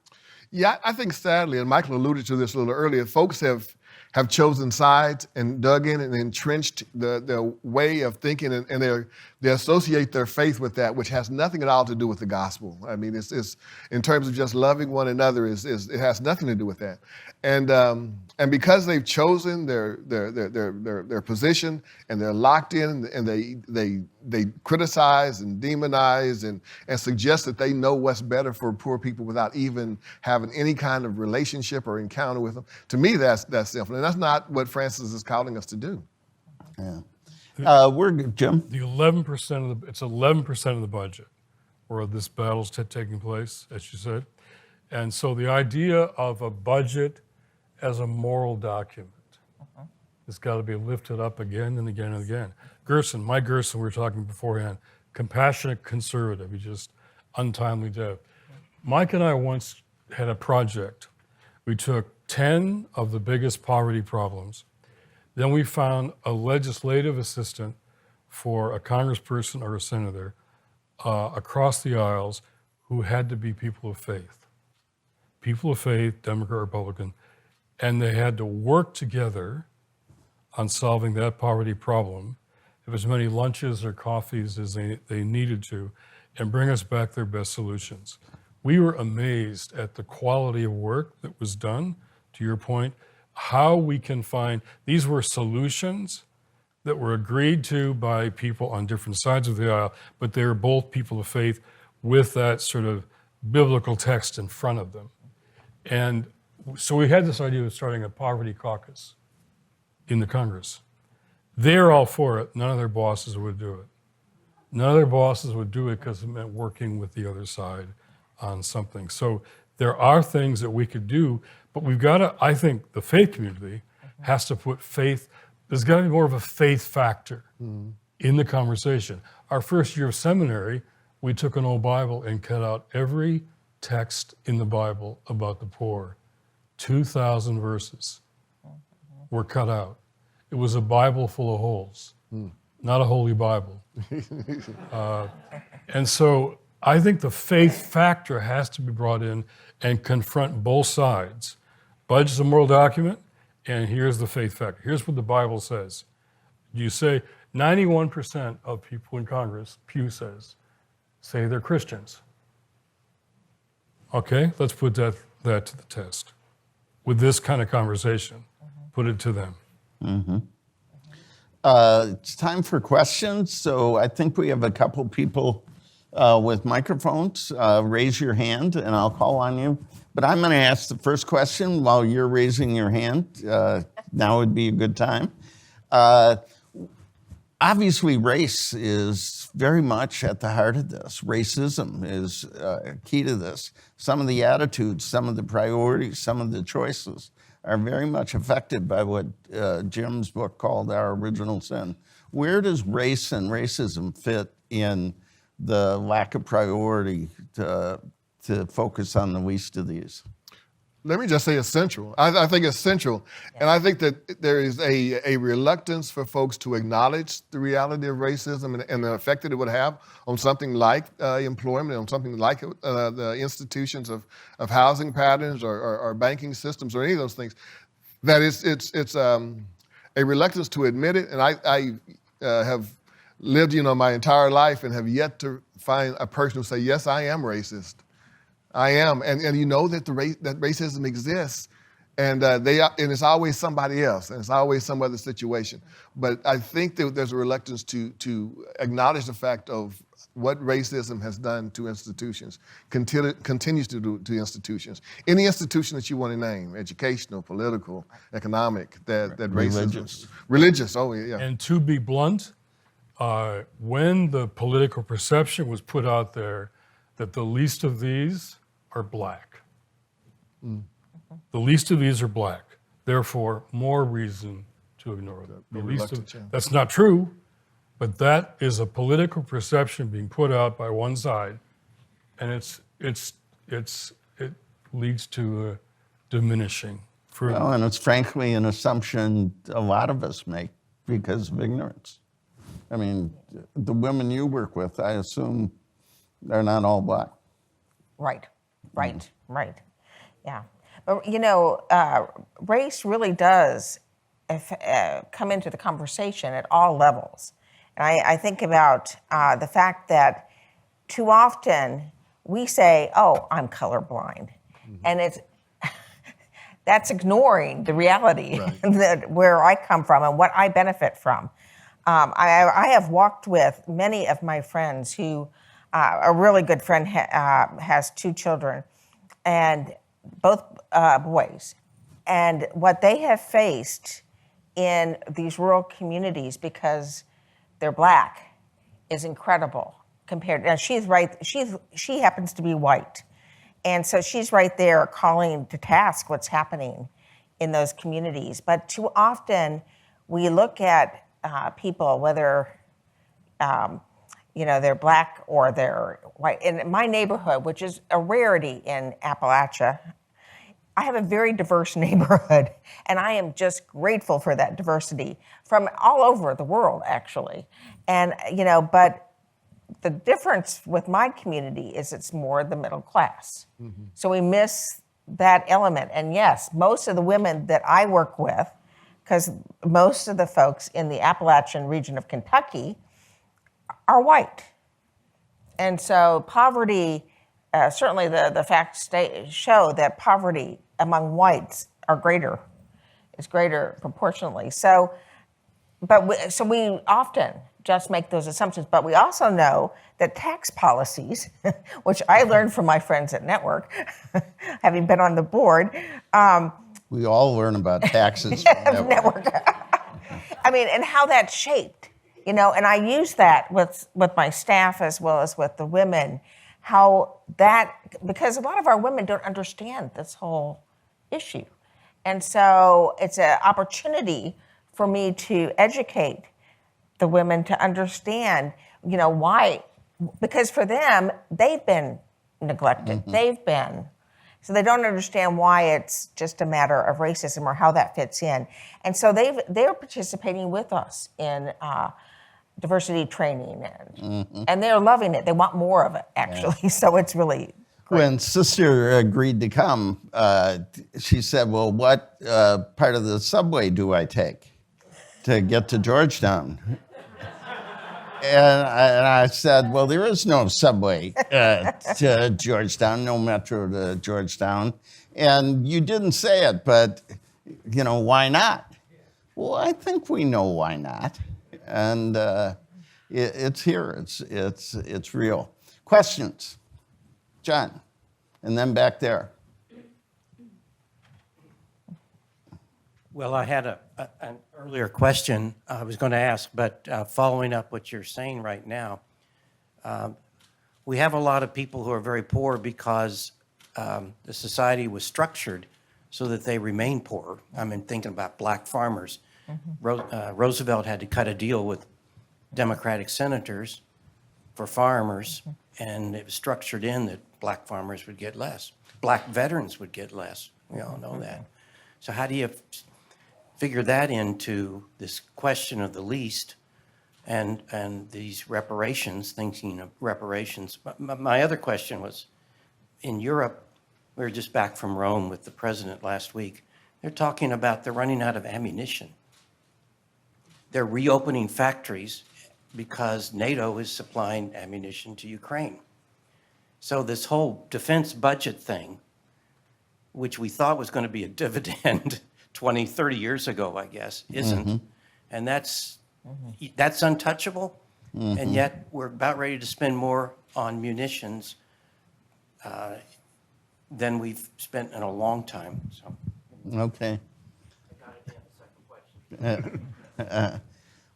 Yeah, I think sadly, and Michael alluded to this a little earlier, folks have have chosen sides and dug in and entrenched their way of thinking, and they associate their faith with that, which has nothing at all to do with the gospel. I mean, it's in terms of just loving one another, it has nothing to do with that. And because they've chosen their position and they're locked in, and they criticize and demonize and suggest that they know what's better for poor people without even having any kind of relationship or encounter with them. To me, that's sinful, and that's not what Francis is calling us to do. Yeah. We're good, Jim. The 11% it's 11% of the budget where this battle's taking place, as you said. And so the idea of a budget as a moral document has got to be lifted up again and again and again. Mike Gerson, we were talking beforehand, compassionate conservative, he just untimely death. Mike and I once had a project. We took 10 of the biggest poverty problems. Then we found a legislative assistant for a congressperson or a senator across the aisles who had to be people of faith. People of faith, Democrat, Republican, and they had to work together on solving that poverty problem, have as many lunches or coffees as they needed to, and bring us back their best solutions. We were amazed at the quality of work that was done, to your point, how we can find, these were solutions that were agreed to by people on different sides of the aisle, but they were both people of faith with that sort of biblical text in front of them. And so we had this idea of starting a poverty caucus in the Congress. They're all for it. None of their bosses would do it. None of their bosses would do it because it meant working with the other side on something. So there are things that we could do, but we've got to, I think the faith community has to put faith, there's got to be more of a faith factor in the conversation. Our first year of seminary, we took an old Bible and cut out every text in the Bible about the poor. 2,000 verses were cut out. It was a Bible full of holes, not a holy Bible. And so I think the faith factor has to be brought in and confront both sides. Budget's a moral document, and here's the faith factor. Here's what the Bible says. You say 91% of people in Congress, Pew says, say they're Christians. Okay, let's put that to the test. With this kind of conversation, put it to them. It's time for questions. So I think we have a couple people with microphones. Raise your hand and I'll call on you. But I'm going to ask the first question while you're raising your hand. Now would be a good time. Obviously, race is very much at the heart of this. Racism is key to this. Some of the attitudes, some of the priorities, some of the choices are very much affected by what Jim's book called Our Original Sin. Where does race and racism fit in the lack of priority to focus on the least of these? Let me just say it's central. I think it's central. And I think that there is a reluctance for folks to acknowledge the reality of racism and the effect that it would have on something like employment, on something like the institutions of housing patterns or banking systems or any of those things. That it's a reluctance to admit it. And I have lived, my entire life and have yet to find a person who say, yes, I am racist. I am, and you know that that racism exists, and and it's always somebody else, and it's always some other situation. But I think that there's a reluctance to acknowledge the fact of what racism has done to institutions, continues to do to institutions. Any institution that you want to name, educational, political, economic, that racism, religious. Oh yeah. And to be blunt, when the political perception was put out there that the least of these are black. The least of these are black. Therefore, more reason to ignore them. That's not true, but that is a political perception being put out by one side, and it leads to diminishing. Well, and it's frankly an assumption a lot of us make because of ignorance. I mean, the women you work with, I assume they're not all black. Right. Yeah. But, race really does come into the conversation at all levels. And I think about the fact that too often we say, oh, I'm colorblind. And that's ignoring the reality that where I come from and what I benefit from. I have walked with many of my friends who, a really good friend has 2 children, and both boys. And what they have faced in these rural communities because they're Black is incredible compared. Now she's right. She happens to be white, and so she's right there calling to task what's happening in those communities. But too often we look at people, whether they're Black or they're white. In my neighborhood, which is a rarity in Appalachia, I have a very diverse neighborhood, and I am just grateful for that diversity from all over the world, actually. And, but the difference with my community is it's more the middle class. So we miss that element. And yes, most of the women that I work with, because most of the folks in the Appalachian region of Kentucky are white. And so poverty, certainly the facts show that poverty among whites is greater proportionally. So we often just make those assumptions, but we also know that tax policies, which I learned from my friends at Network, having been on the board. We all learn about taxes from Network. And how that's shaped, and I use that with my staff as well as with the women, because a lot of our women don't understand this whole issue. And so it's an opportunity for me to educate the women to understand, why, because for them, they've been neglected. So they don't understand why it's just a matter of racism or how that fits in. And so they're participating with us in diversity training, and they're loving it. They want more of it, actually. Yeah. So it's really great. When Sister agreed to come, she said, well, what part of the subway do I take to get to Georgetown? And I said, well, there is no subway to Georgetown, no metro to Georgetown. And you didn't say it, but, why not? Well, I think we know why not. And it's here. It's real. Questions? John, and then back there. Well, I had an earlier question I was going to ask, but following up what you're saying right now, we have a lot of people who are very poor because the society was structured so that they remain poor. Thinking about Black farmers. Roosevelt had to cut a deal with Democratic senators for farmers, and it was structured in that Black farmers would get less. Black veterans would get less. We all know that. So how do you figure that into this question of the least and these reparations, thinking of reparations? My other question was, in Europe, we were just back from Rome with the president last week. They're talking about they're running out of ammunition. They're reopening factories because NATO is supplying ammunition to Ukraine. So this whole defense budget thing, which we thought was going to be a dividend 20, 30 years ago, I guess, isn't. And that's untouchable. And yet we're about ready to spend more on munitions than we've spent in a long time. So. Okay.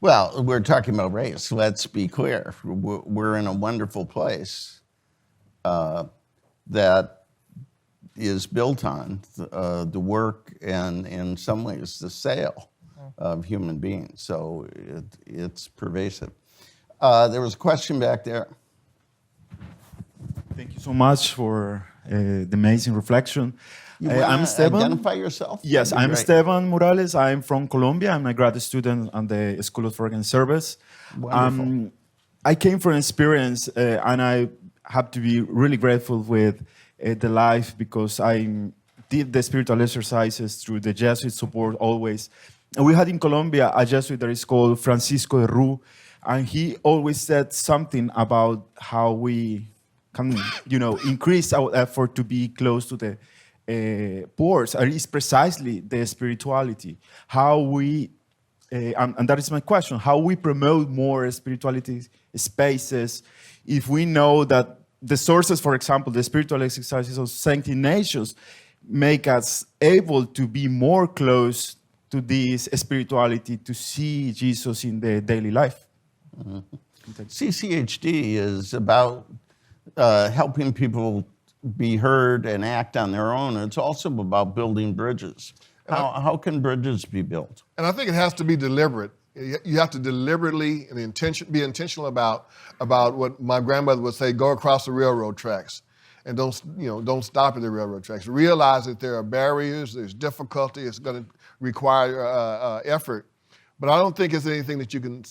Well, we're talking about race. Let's be clear. We're in a wonderful place that is built on the work and, in some ways, the sale of human beings. So it's pervasive. There was a question back there. Thank you so much for the amazing reflection. I'm Esteban. Identify yourself. Yes, I'm Esteban Morales. I'm from Colombia. I'm a graduate student at the School of Foreign Service. Wonderful. I came from experience, and I have to be really grateful with the life, because I'm did the spiritual exercises through the Jesuit support always. And we had in Colombia a Jesuit that is called Francisco de Rue, and he always said something about how we can, increase our effort to be close to the poor. And it's precisely the spirituality, how we, and that is my question, how we promote more spirituality spaces if we know that the sources, for example, the spiritual exercises of Saint Ignatius make us able to be more close to this spirituality, to see Jesus in the daily life. CCHD is about helping people be heard and act on their own. It's also about building bridges. How can bridges be built? And I think it has to be deliberate. You have to deliberately and be intentional about what my grandmother would say: go across the railroad tracks, and don't stop at the railroad tracks. Realize that there are barriers, there's difficulty, it's going to require effort. But I don't think it's anything that you can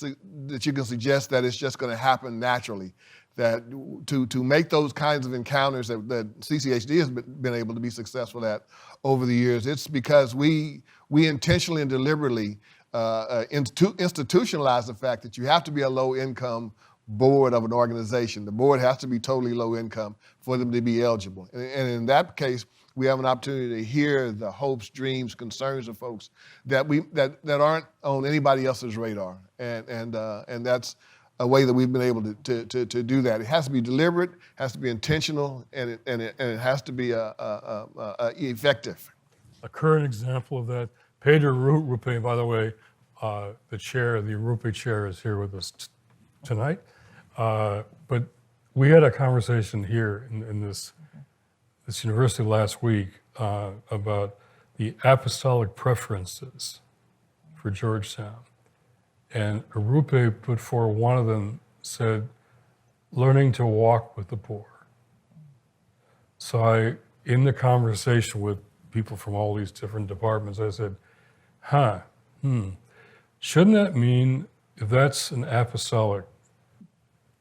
suggest that it's just going to happen naturally. That to make those kinds of encounters that CCHD has been able to be successful at over the years, it's because we intentionally and deliberately institutionalize the fact that you have to be a low-income board of an organization. The board has to be totally low income for them to be eligible. And in that case, we have an opportunity to hear the hopes, dreams, concerns of folks that aren't on anybody else's radar. And that's a way that we've been able to do that. It has to be deliberate, has to be intentional, and it has to be effective. A current example of that, Pedro Rupe, by the way, the chair, the Rupe chair, is here with us tonight. But we had a conversation here in this university last week about the apostolic preferences for Georgetown. And Rupe put forward, one of them said, learning to walk with the poor. So in the conversation with people from all these different departments, I said, shouldn't that mean, if that's an apostolic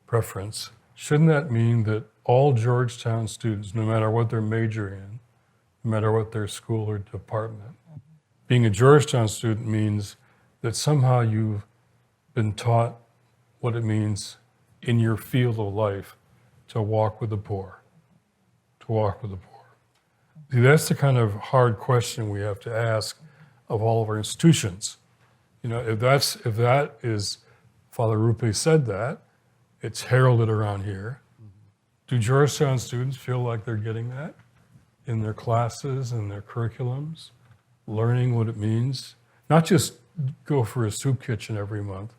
preference, shouldn't that mean that all Georgetown students, no matter what their major in, no matter what their school or department, being a Georgetown student means that somehow you've been taught what it means in your field of life to walk with the poor, to walk with the poor. See, that's the kind of hard question we have to ask of all of our institutions. If that is, Father Rupe said that, it's heralded around here. Do Georgetown students feel like they're getting that in their classes and their curriculums, learning what it means? Not just go for a soup kitchen every month,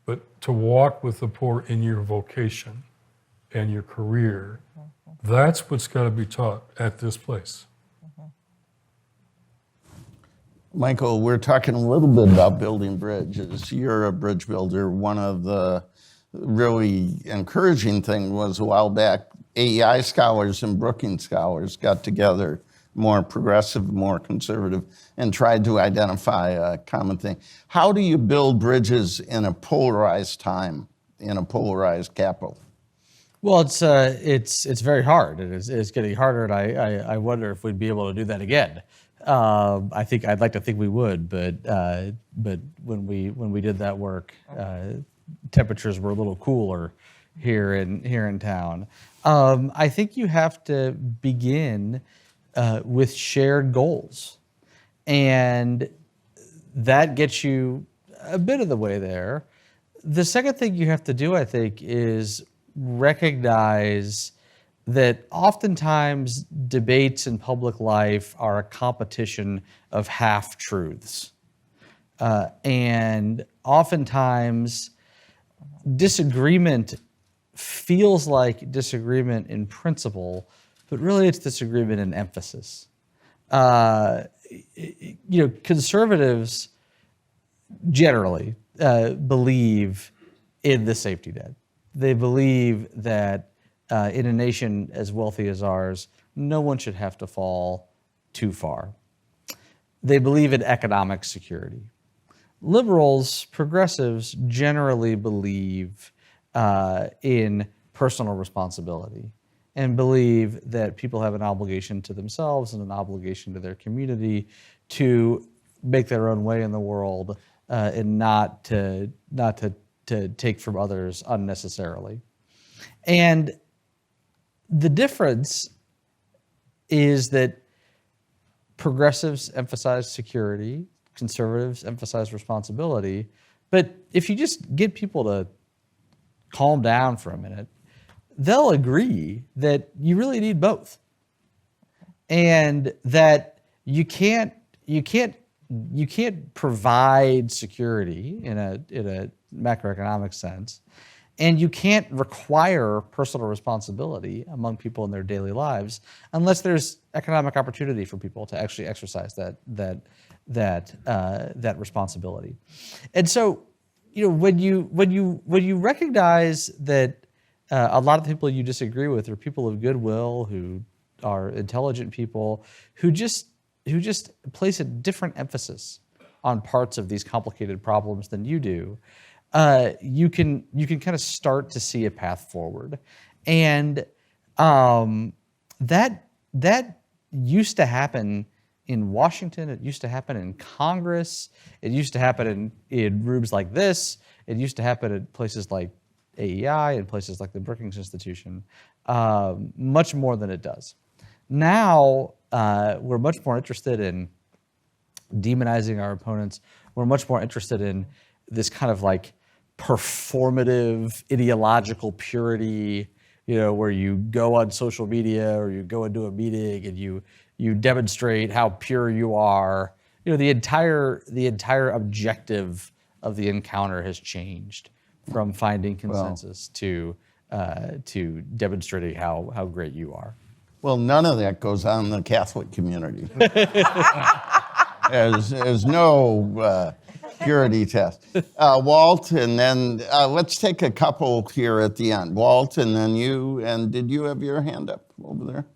but to walk with the poor in your vocation and your career. That's what's got to be taught at this place. Michael, we're talking a little bit about building bridges. You're a bridge builder. One of the really encouraging things was a while back, AEI scholars and Brookings scholars got together, more progressive, more conservative, and tried to identify a common thing. How do you build bridges in a polarized time, in a polarized capital? Well, it's very hard. It's getting harder, and I wonder if we'd be able to do that again. I'd like to think we would, but when we did that work, temperatures were a little cooler here in town. I think you have to begin with shared goals, and that gets you a bit of the way there. The second thing you have to do, I think, is recognize that oftentimes debates in public life are a competition of half-truths. And oftentimes disagreement feels like disagreement in principle, but really it's disagreement in emphasis. Conservatives generally believe in the safety net. They believe that in a nation as wealthy as ours, no one should have to fall too far. They believe in economic security. Liberals, progressives generally believe in personal responsibility and believe that people have an obligation to themselves and an obligation to their community to make their own way in the world and not to take from others unnecessarily. And the difference is that progressives emphasize security, conservatives emphasize responsibility. But if you just get people to calm down for a minute, they'll agree that you really need both. And that you can't provide security in a macroeconomic sense, and you can't require personal responsibility among people in their daily lives unless there's economic opportunity for people to actually exercise that responsibility. And so, when you recognize that a lot of the people you disagree with are people of goodwill, who are intelligent people, who just place a different emphasis on parts of these complicated problems than you do, you can kind of start to see a path forward. And that used to happen in Washington. It used to happen in Congress. It used to happen in rooms like this. It used to happen at places like AEI and places like the Brookings Institution, much more than it does. Now, we're much more interested in demonizing our opponents. We're much more interested in this kind of like performative ideological purity, where you go on social media or you go into a meeting and you demonstrate how pure you are. The entire objective of the encounter has changed from finding consensus to demonstrating how great you are. Well, none of that goes on in the Catholic community. There's no purity test. Walt, and then let's take a couple here at the end. Walt, and then you. And did you have your hand up over there?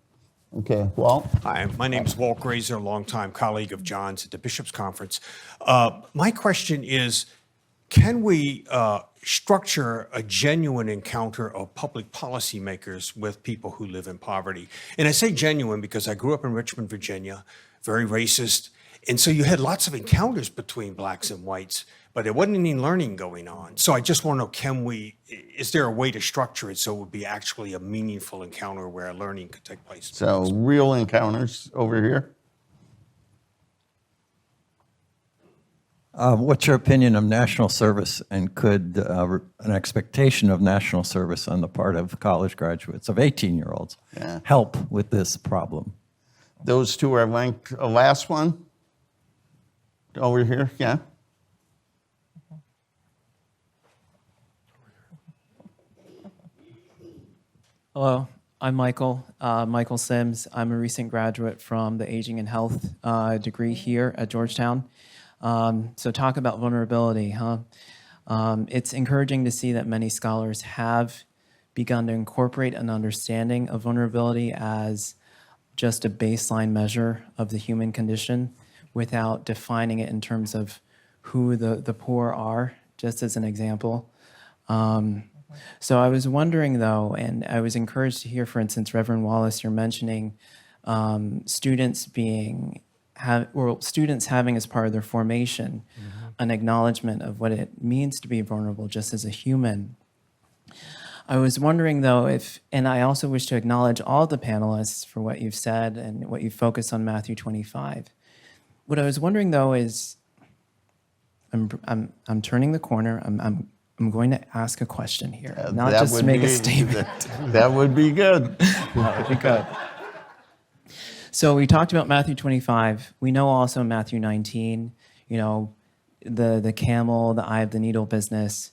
Okay, Walt. Hi, my name is Walt Grazer, longtime colleague of John's at the Bishops' Conference. My question is, can we structure a genuine encounter of public policymakers with people who live in poverty? And I say genuine because I grew up in Richmond, Virginia, very racist. And so you had lots of encounters between blacks and whites, but there wasn't any learning going on. So I just want to know, is there a way to structure it so it would be actually a meaningful encounter where learning could take place? So real encounters over here. What's your opinion of national service, and could an expectation of national service on the part of college graduates, of 18-year-olds, help with this problem? Those two are linked. Last one. Over here, yeah. Hello, I'm Michael Sims. I'm a recent graduate from the Aging and Health degree here at Georgetown. So talk about vulnerability, huh? It's encouraging to see that many scholars have begun to incorporate an understanding of vulnerability as just a baseline measure of the human condition without defining it in terms of who the poor are, just as an example. So I was wondering though, and I was encouraged to hear, for instance, Reverend Wallace, you're mentioning students having as part of their formation an acknowledgement of what it means to be vulnerable just as a human. I was wondering though and I also wish to acknowledge all the panelists for what you've said and what you've focused on Matthew 25. What I was wondering though is, I'm turning the corner. I'm going to ask a question here, not just make a statement. That would be good. That would be good. So we talked about Matthew 25. We know also Matthew 19, the camel, the eye of the needle business.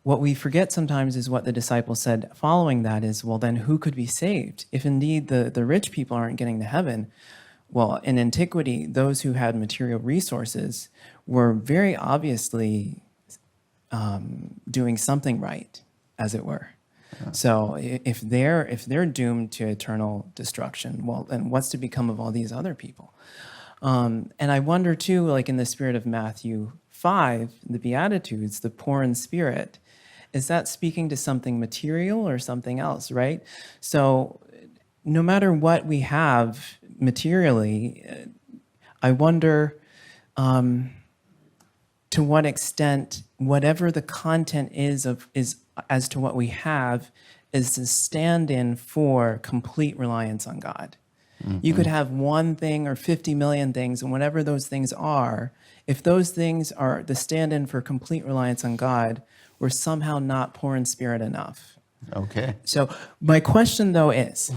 What we forget sometimes is what the disciples said following that is, well, then who could be saved? If indeed the rich people aren't getting to heaven, well, in antiquity, those who had material resources were very obviously doing something right, as it were. So if they're doomed to eternal destruction, well, then what's to become of all these other people? And I wonder too, like in the spirit of Matthew 5, the Beatitudes, the poor in spirit, is that speaking to something material or something else, right? So no matter what we have materially, I wonder to what extent whatever the content is as to what we have is the stand-in for complete reliance on God. You could have one thing or 50 million things, and whatever those things are, if those things are the stand-in for complete reliance on God, we're somehow not poor in spirit enough. Okay. So my question, though, is,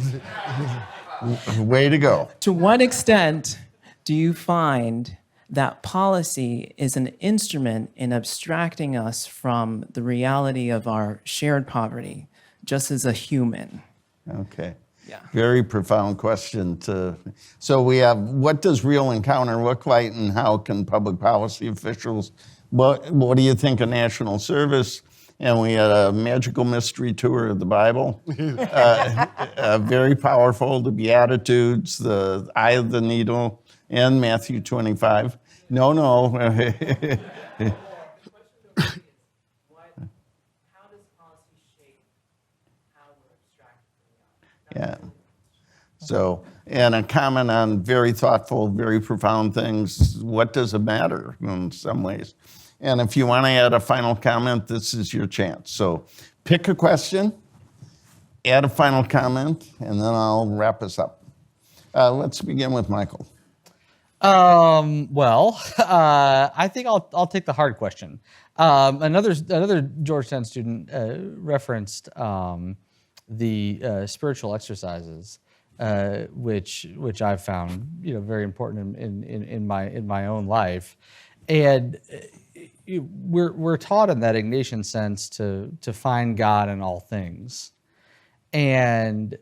Way to go. to what extent do you find that policy is an instrument in abstracting us from the reality of our shared poverty, just as a human? Okay. Yeah. Very profound question. So we have, what does real encounter look like, and how can public policy officials, what do you think of national service? And we had a magical mystery tour of the Bible. Very powerful, the Beatitudes, the eye of the needle, and Matthew 25. No. Yeah. So, and a comment on very thoughtful, very profound things. What does it matter in some ways? And if you want to add a final comment, this is your chance. So pick a question, add a final comment, and then I'll wrap us up. Let's begin with Michael. I think I'll take the hard question. Another Georgetown student referenced the spiritual exercises, which I've found very important in my own life, and we're taught in that Ignatian sense to find God in all things, and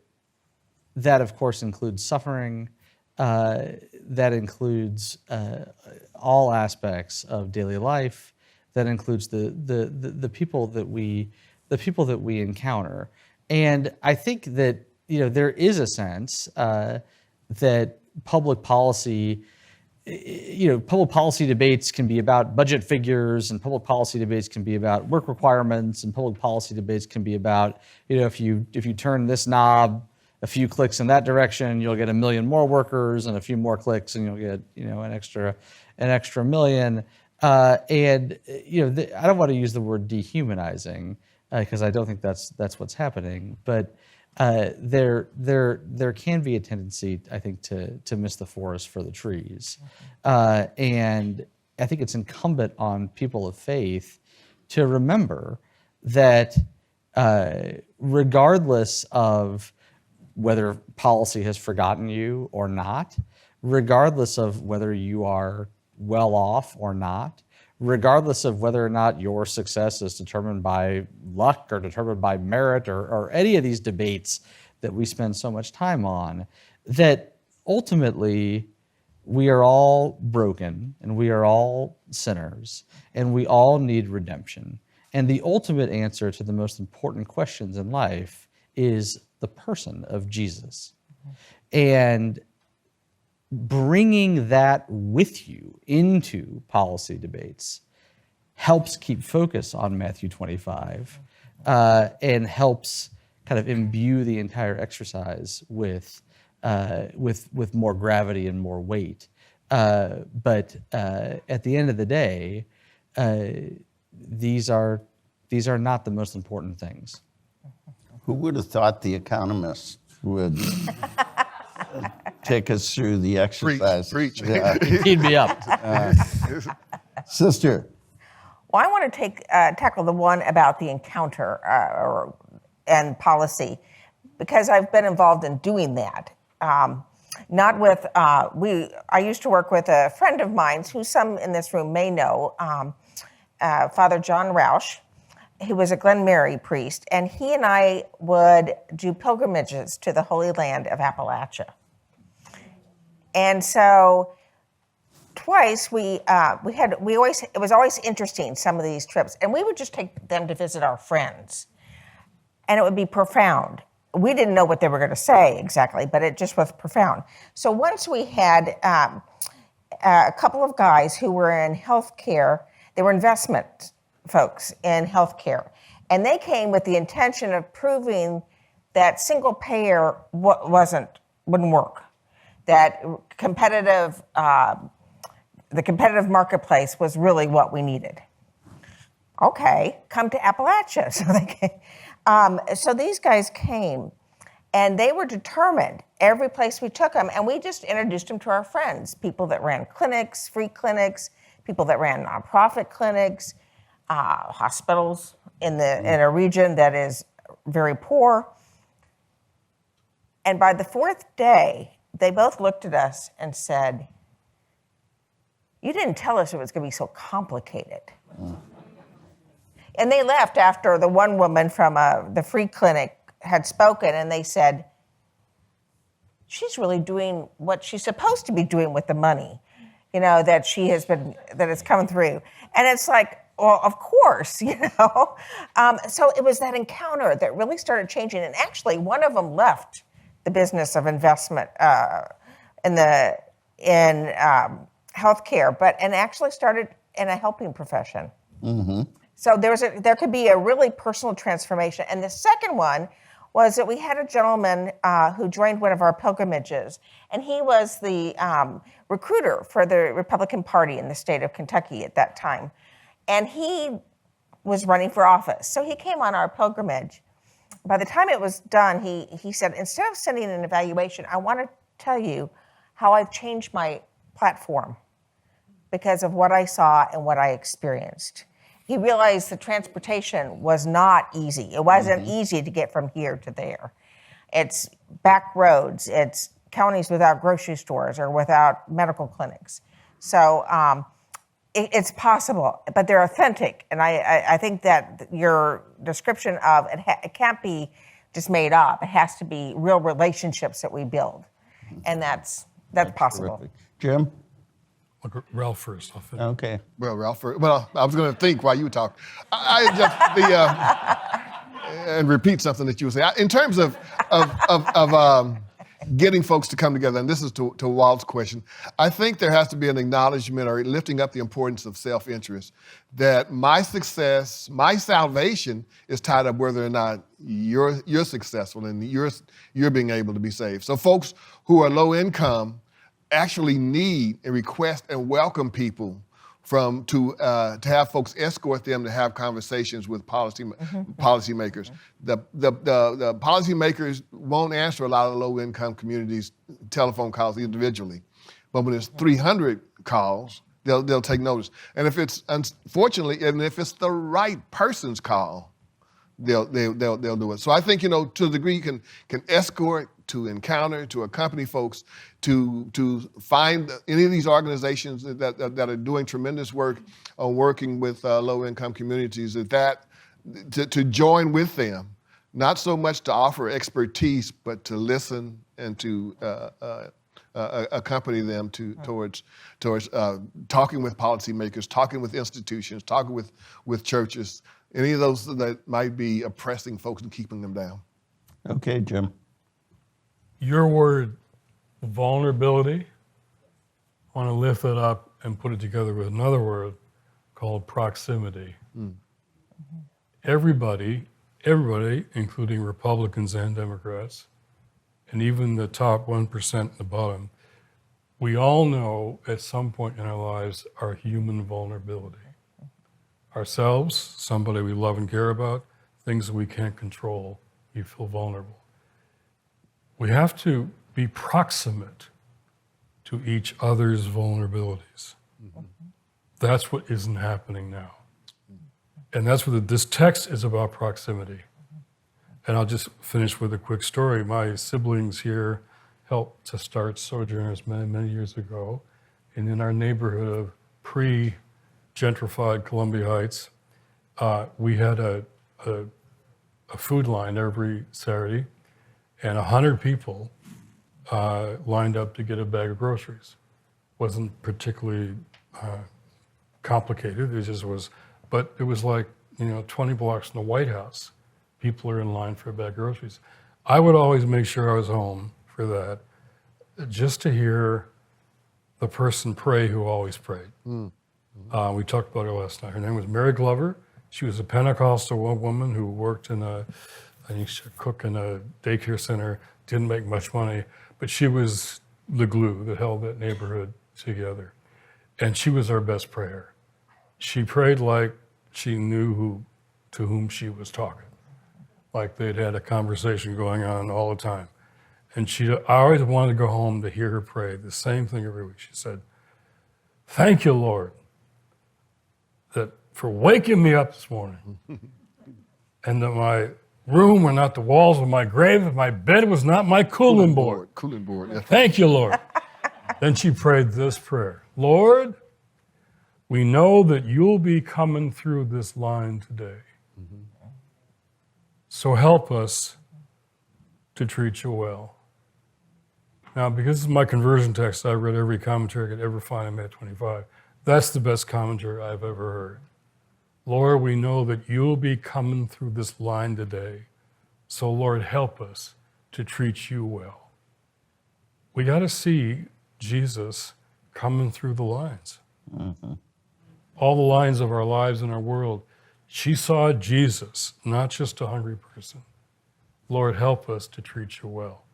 that of course includes suffering. That includes all aspects of daily life. That includes the people that we encounter. And I think that there is a sense that public policy debates can be about budget figures, and public policy debates can be about work requirements, and public policy debates can be about if you turn this knob a few clicks in that direction, you'll get 1 million more workers, and a few more clicks, and you'll get an extra million. I don't want to use the word dehumanizing because I don't think that's what's happening. But there can be a tendency, I think, to miss the forest for the trees, and I think it's incumbent on people of faith to remember that regardless of whether policy has forgotten you or not, regardless of whether you are well off or not, regardless of whether or not your success is determined by luck or determined by merit or any of these debates that we spend so much time on, that ultimately we are all broken and we are all sinners and we all need redemption. And the ultimate answer to the most important questions in life is the person of Jesus. And bringing that with you into policy debates helps keep focus on Matthew 25 and helps kind of imbue the entire exercise with more gravity and more weight. But at the end of the day, these are not the most important things. Who would have thought the economists would take us through the exercise? Preach. Yeah. He'd be up. Sister. Well, I want to tackle the one about the encounter and policy, because I've been involved in doing that. Not with, I used to work with a friend of mine who some in this room may know, Father John Roush. He was a Glen Mary priest, and he and I would do pilgrimages to the Holy Land of Appalachia. And so twice it was always interesting, some of these trips, and we would just take them to visit our friends, and it would be profound. We didn't know what they were going to say exactly, but it just was profound. So once we had a couple of guys who were in healthcare. They were investment folks in healthcare, and they came with the intention of proving that single payer wouldn't work. That the competitive marketplace was really what we needed. Okay, come to Appalachia. So these guys came, and they were determined every place we took them, and we just introduced them to our friends, people that ran clinics, free clinics, people that ran nonprofit clinics, hospitals in a region that is very poor. And by the fourth day, they both looked at us and said, "You didn't tell us it was going to be so complicated." And they left after the one woman from the free clinic had spoken, and they said, "She's really doing what she's supposed to be doing with the money, that it's coming through." And it's like, well, of course, So it was that encounter that really started changing. And actually, one of them left the business of investment in healthcare, and actually started in a helping profession. Mm-hmm. So there could be a really personal transformation. And the second one was that we had a gentleman who joined one of our pilgrimages, and he was the recruiter for the Republican Party in the state of Kentucky at that time. And he was running for office. So he came on our pilgrimage. By the time it was done, he said, "Instead of sending an evaluation, I want to tell you how I've changed my platform because of what I saw and what I experienced." He realized the transportation was not easy. It wasn't easy to get from here to there. It's back roads. It's counties without grocery stores or without medical clinics. So it's possible, but they're authentic. And I think that your description of it can't be just made up. It has to be real relationships that we build. And that's possible. Terrific. Jim? Look, Ralph first. I'll finish. Okay. Well, Ralph, I was going to think while you talk. And repeat something that you were saying. In terms of getting folks to come together, and this is to Walt's question, I think there has to be an acknowledgement or lifting up the importance of self-interest, that my success, my salvation is tied up whether or not you're successful and you're being able to be saved. So folks who are low income actually need and request and welcome people to have folks escort them to have conversations with policymakers. The policymakers won't answer a lot of low income communities' telephone calls individually, but when it's 300 calls, they'll take notice. And if it's if it's the right person's call, they'll do it. So I think to the degree you can escort, to encounter, to accompany folks, to find any of these organizations that are doing tremendous work on working with low-income communities, to join with them, not so much to offer expertise, but to listen and to accompany them towards talking with policymakers, talking with institutions, talking with churches, any of those that might be oppressing folks and keeping them down. Okay, Jim. Your word, vulnerability, I want to lift it up and put it together with another word called proximity. Everybody, including Republicans and Democrats, and even the top 1% and the bottom, we all know at some point in our lives our human vulnerability. Ourselves, somebody we love and care about, things that we can't control, you feel vulnerable. We have to be proximate to each other's vulnerabilities. That's what isn't happening now. And that's what this text is about, proximity. And I'll just finish with a quick story. My siblings here helped to start Sojourners many, many years ago. And in our neighborhood of pre-gentrified Columbia Heights, we had a food line every Saturday, and 100 people lined up to get a bag of groceries. Wasn't particularly complicated, it just was, but it was like, 20 blocks from the White House. People are in line for a bag of groceries. I would always make sure I was home for that, just to hear the person pray who always prayed. We talked about her last night. Her name was Mary Glover. She was a Pentecostal woman who worked in I used to cook in a daycare center, didn't make much money, but she was the glue that held that neighborhood together. And she was our best prayer. She prayed like she knew to whom she was talking, like they'd had a conversation going on all the time. And I always wanted to go home to hear her pray the same thing every week. She said, "Thank you, Lord, for waking me up this morning, and that my room were not the walls of my grave, and my bed was not my cooling board. Cooling board, yeah. Thank you, Lord." Then she prayed this prayer: "Lord, we know that you'll be coming through this line today. So help us to treat you well." Now, because this is my conversion text, I read every commentary I could ever find in Matthew 25. That's the best commentary I've ever heard. Lord, we know that you'll be coming through this line today. So Lord, help us to treat you well. We got to see Jesus coming through the lines. All the lines of our lives and our world. She saw Jesus, not just a hungry person. Lord, help us to treat you well.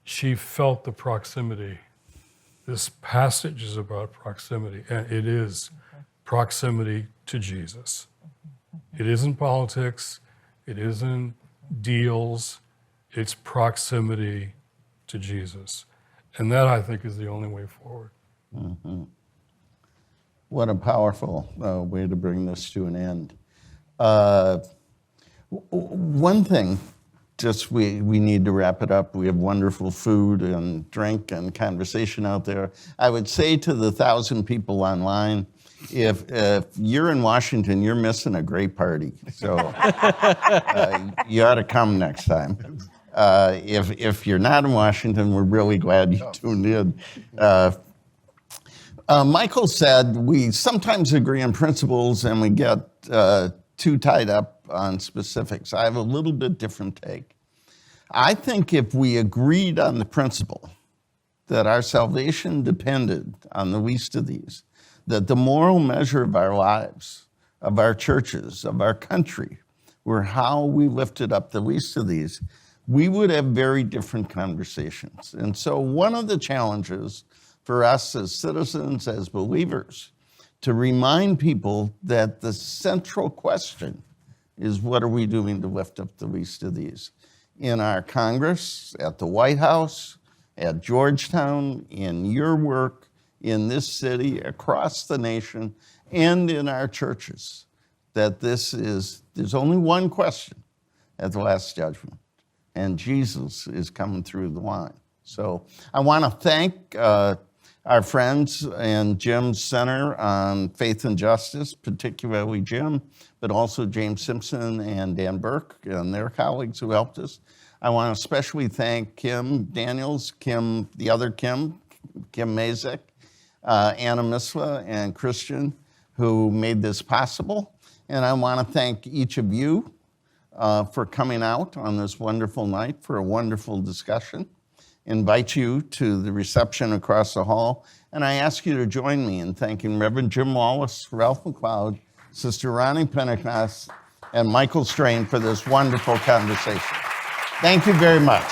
She felt the proximity. This passage is about proximity, and it is proximity to Jesus. It isn't politics. It isn't deals. It's proximity to Jesus. And that, I think, is the only way forward. What a powerful way to bring this to an end. One thing, just we need to wrap it up. We have wonderful food and drink and conversation out there. I would say to the 1,000 people online, if you're in Washington, you're missing a great party. So you ought to come next time. If you're not in Washington, we're really glad you tuned in. Michael said we sometimes agree on principles and we get too tied up on specifics. I have a little bit different take. I think if we agreed on the principle that our salvation depended on the least of these, that the moral measure of our lives, of our churches, of our country, were how we lifted up the least of these, we would have very different conversations. And so one of the challenges for us as citizens, as believers, to remind people that the central question is, what are we doing to lift up the least of these? In our Congress, at the White House, at Georgetown, in your work, in this city, across the nation, and in our churches, that there's only one question at the Last Judgment, and Jesus is coming through the line. So I want to thank our friends in Jim's Center on Faith and Justice, particularly Jim, but also James Simpson and Dan Burke and their colleagues who helped us. I want to especially thank Kim Daniels, the other Kim Mazek, Anna Misla, and Christian, who made this possible. And I want to thank each of you for coming out on this wonderful night for a wonderful discussion. Invite you to the reception across the hall, and I ask you to join me in thanking Reverend Jim Wallace, Ralph McLeod, Sister Ronnie Pentecost, and Michael Strain for this wonderful conversation. Thank you very much.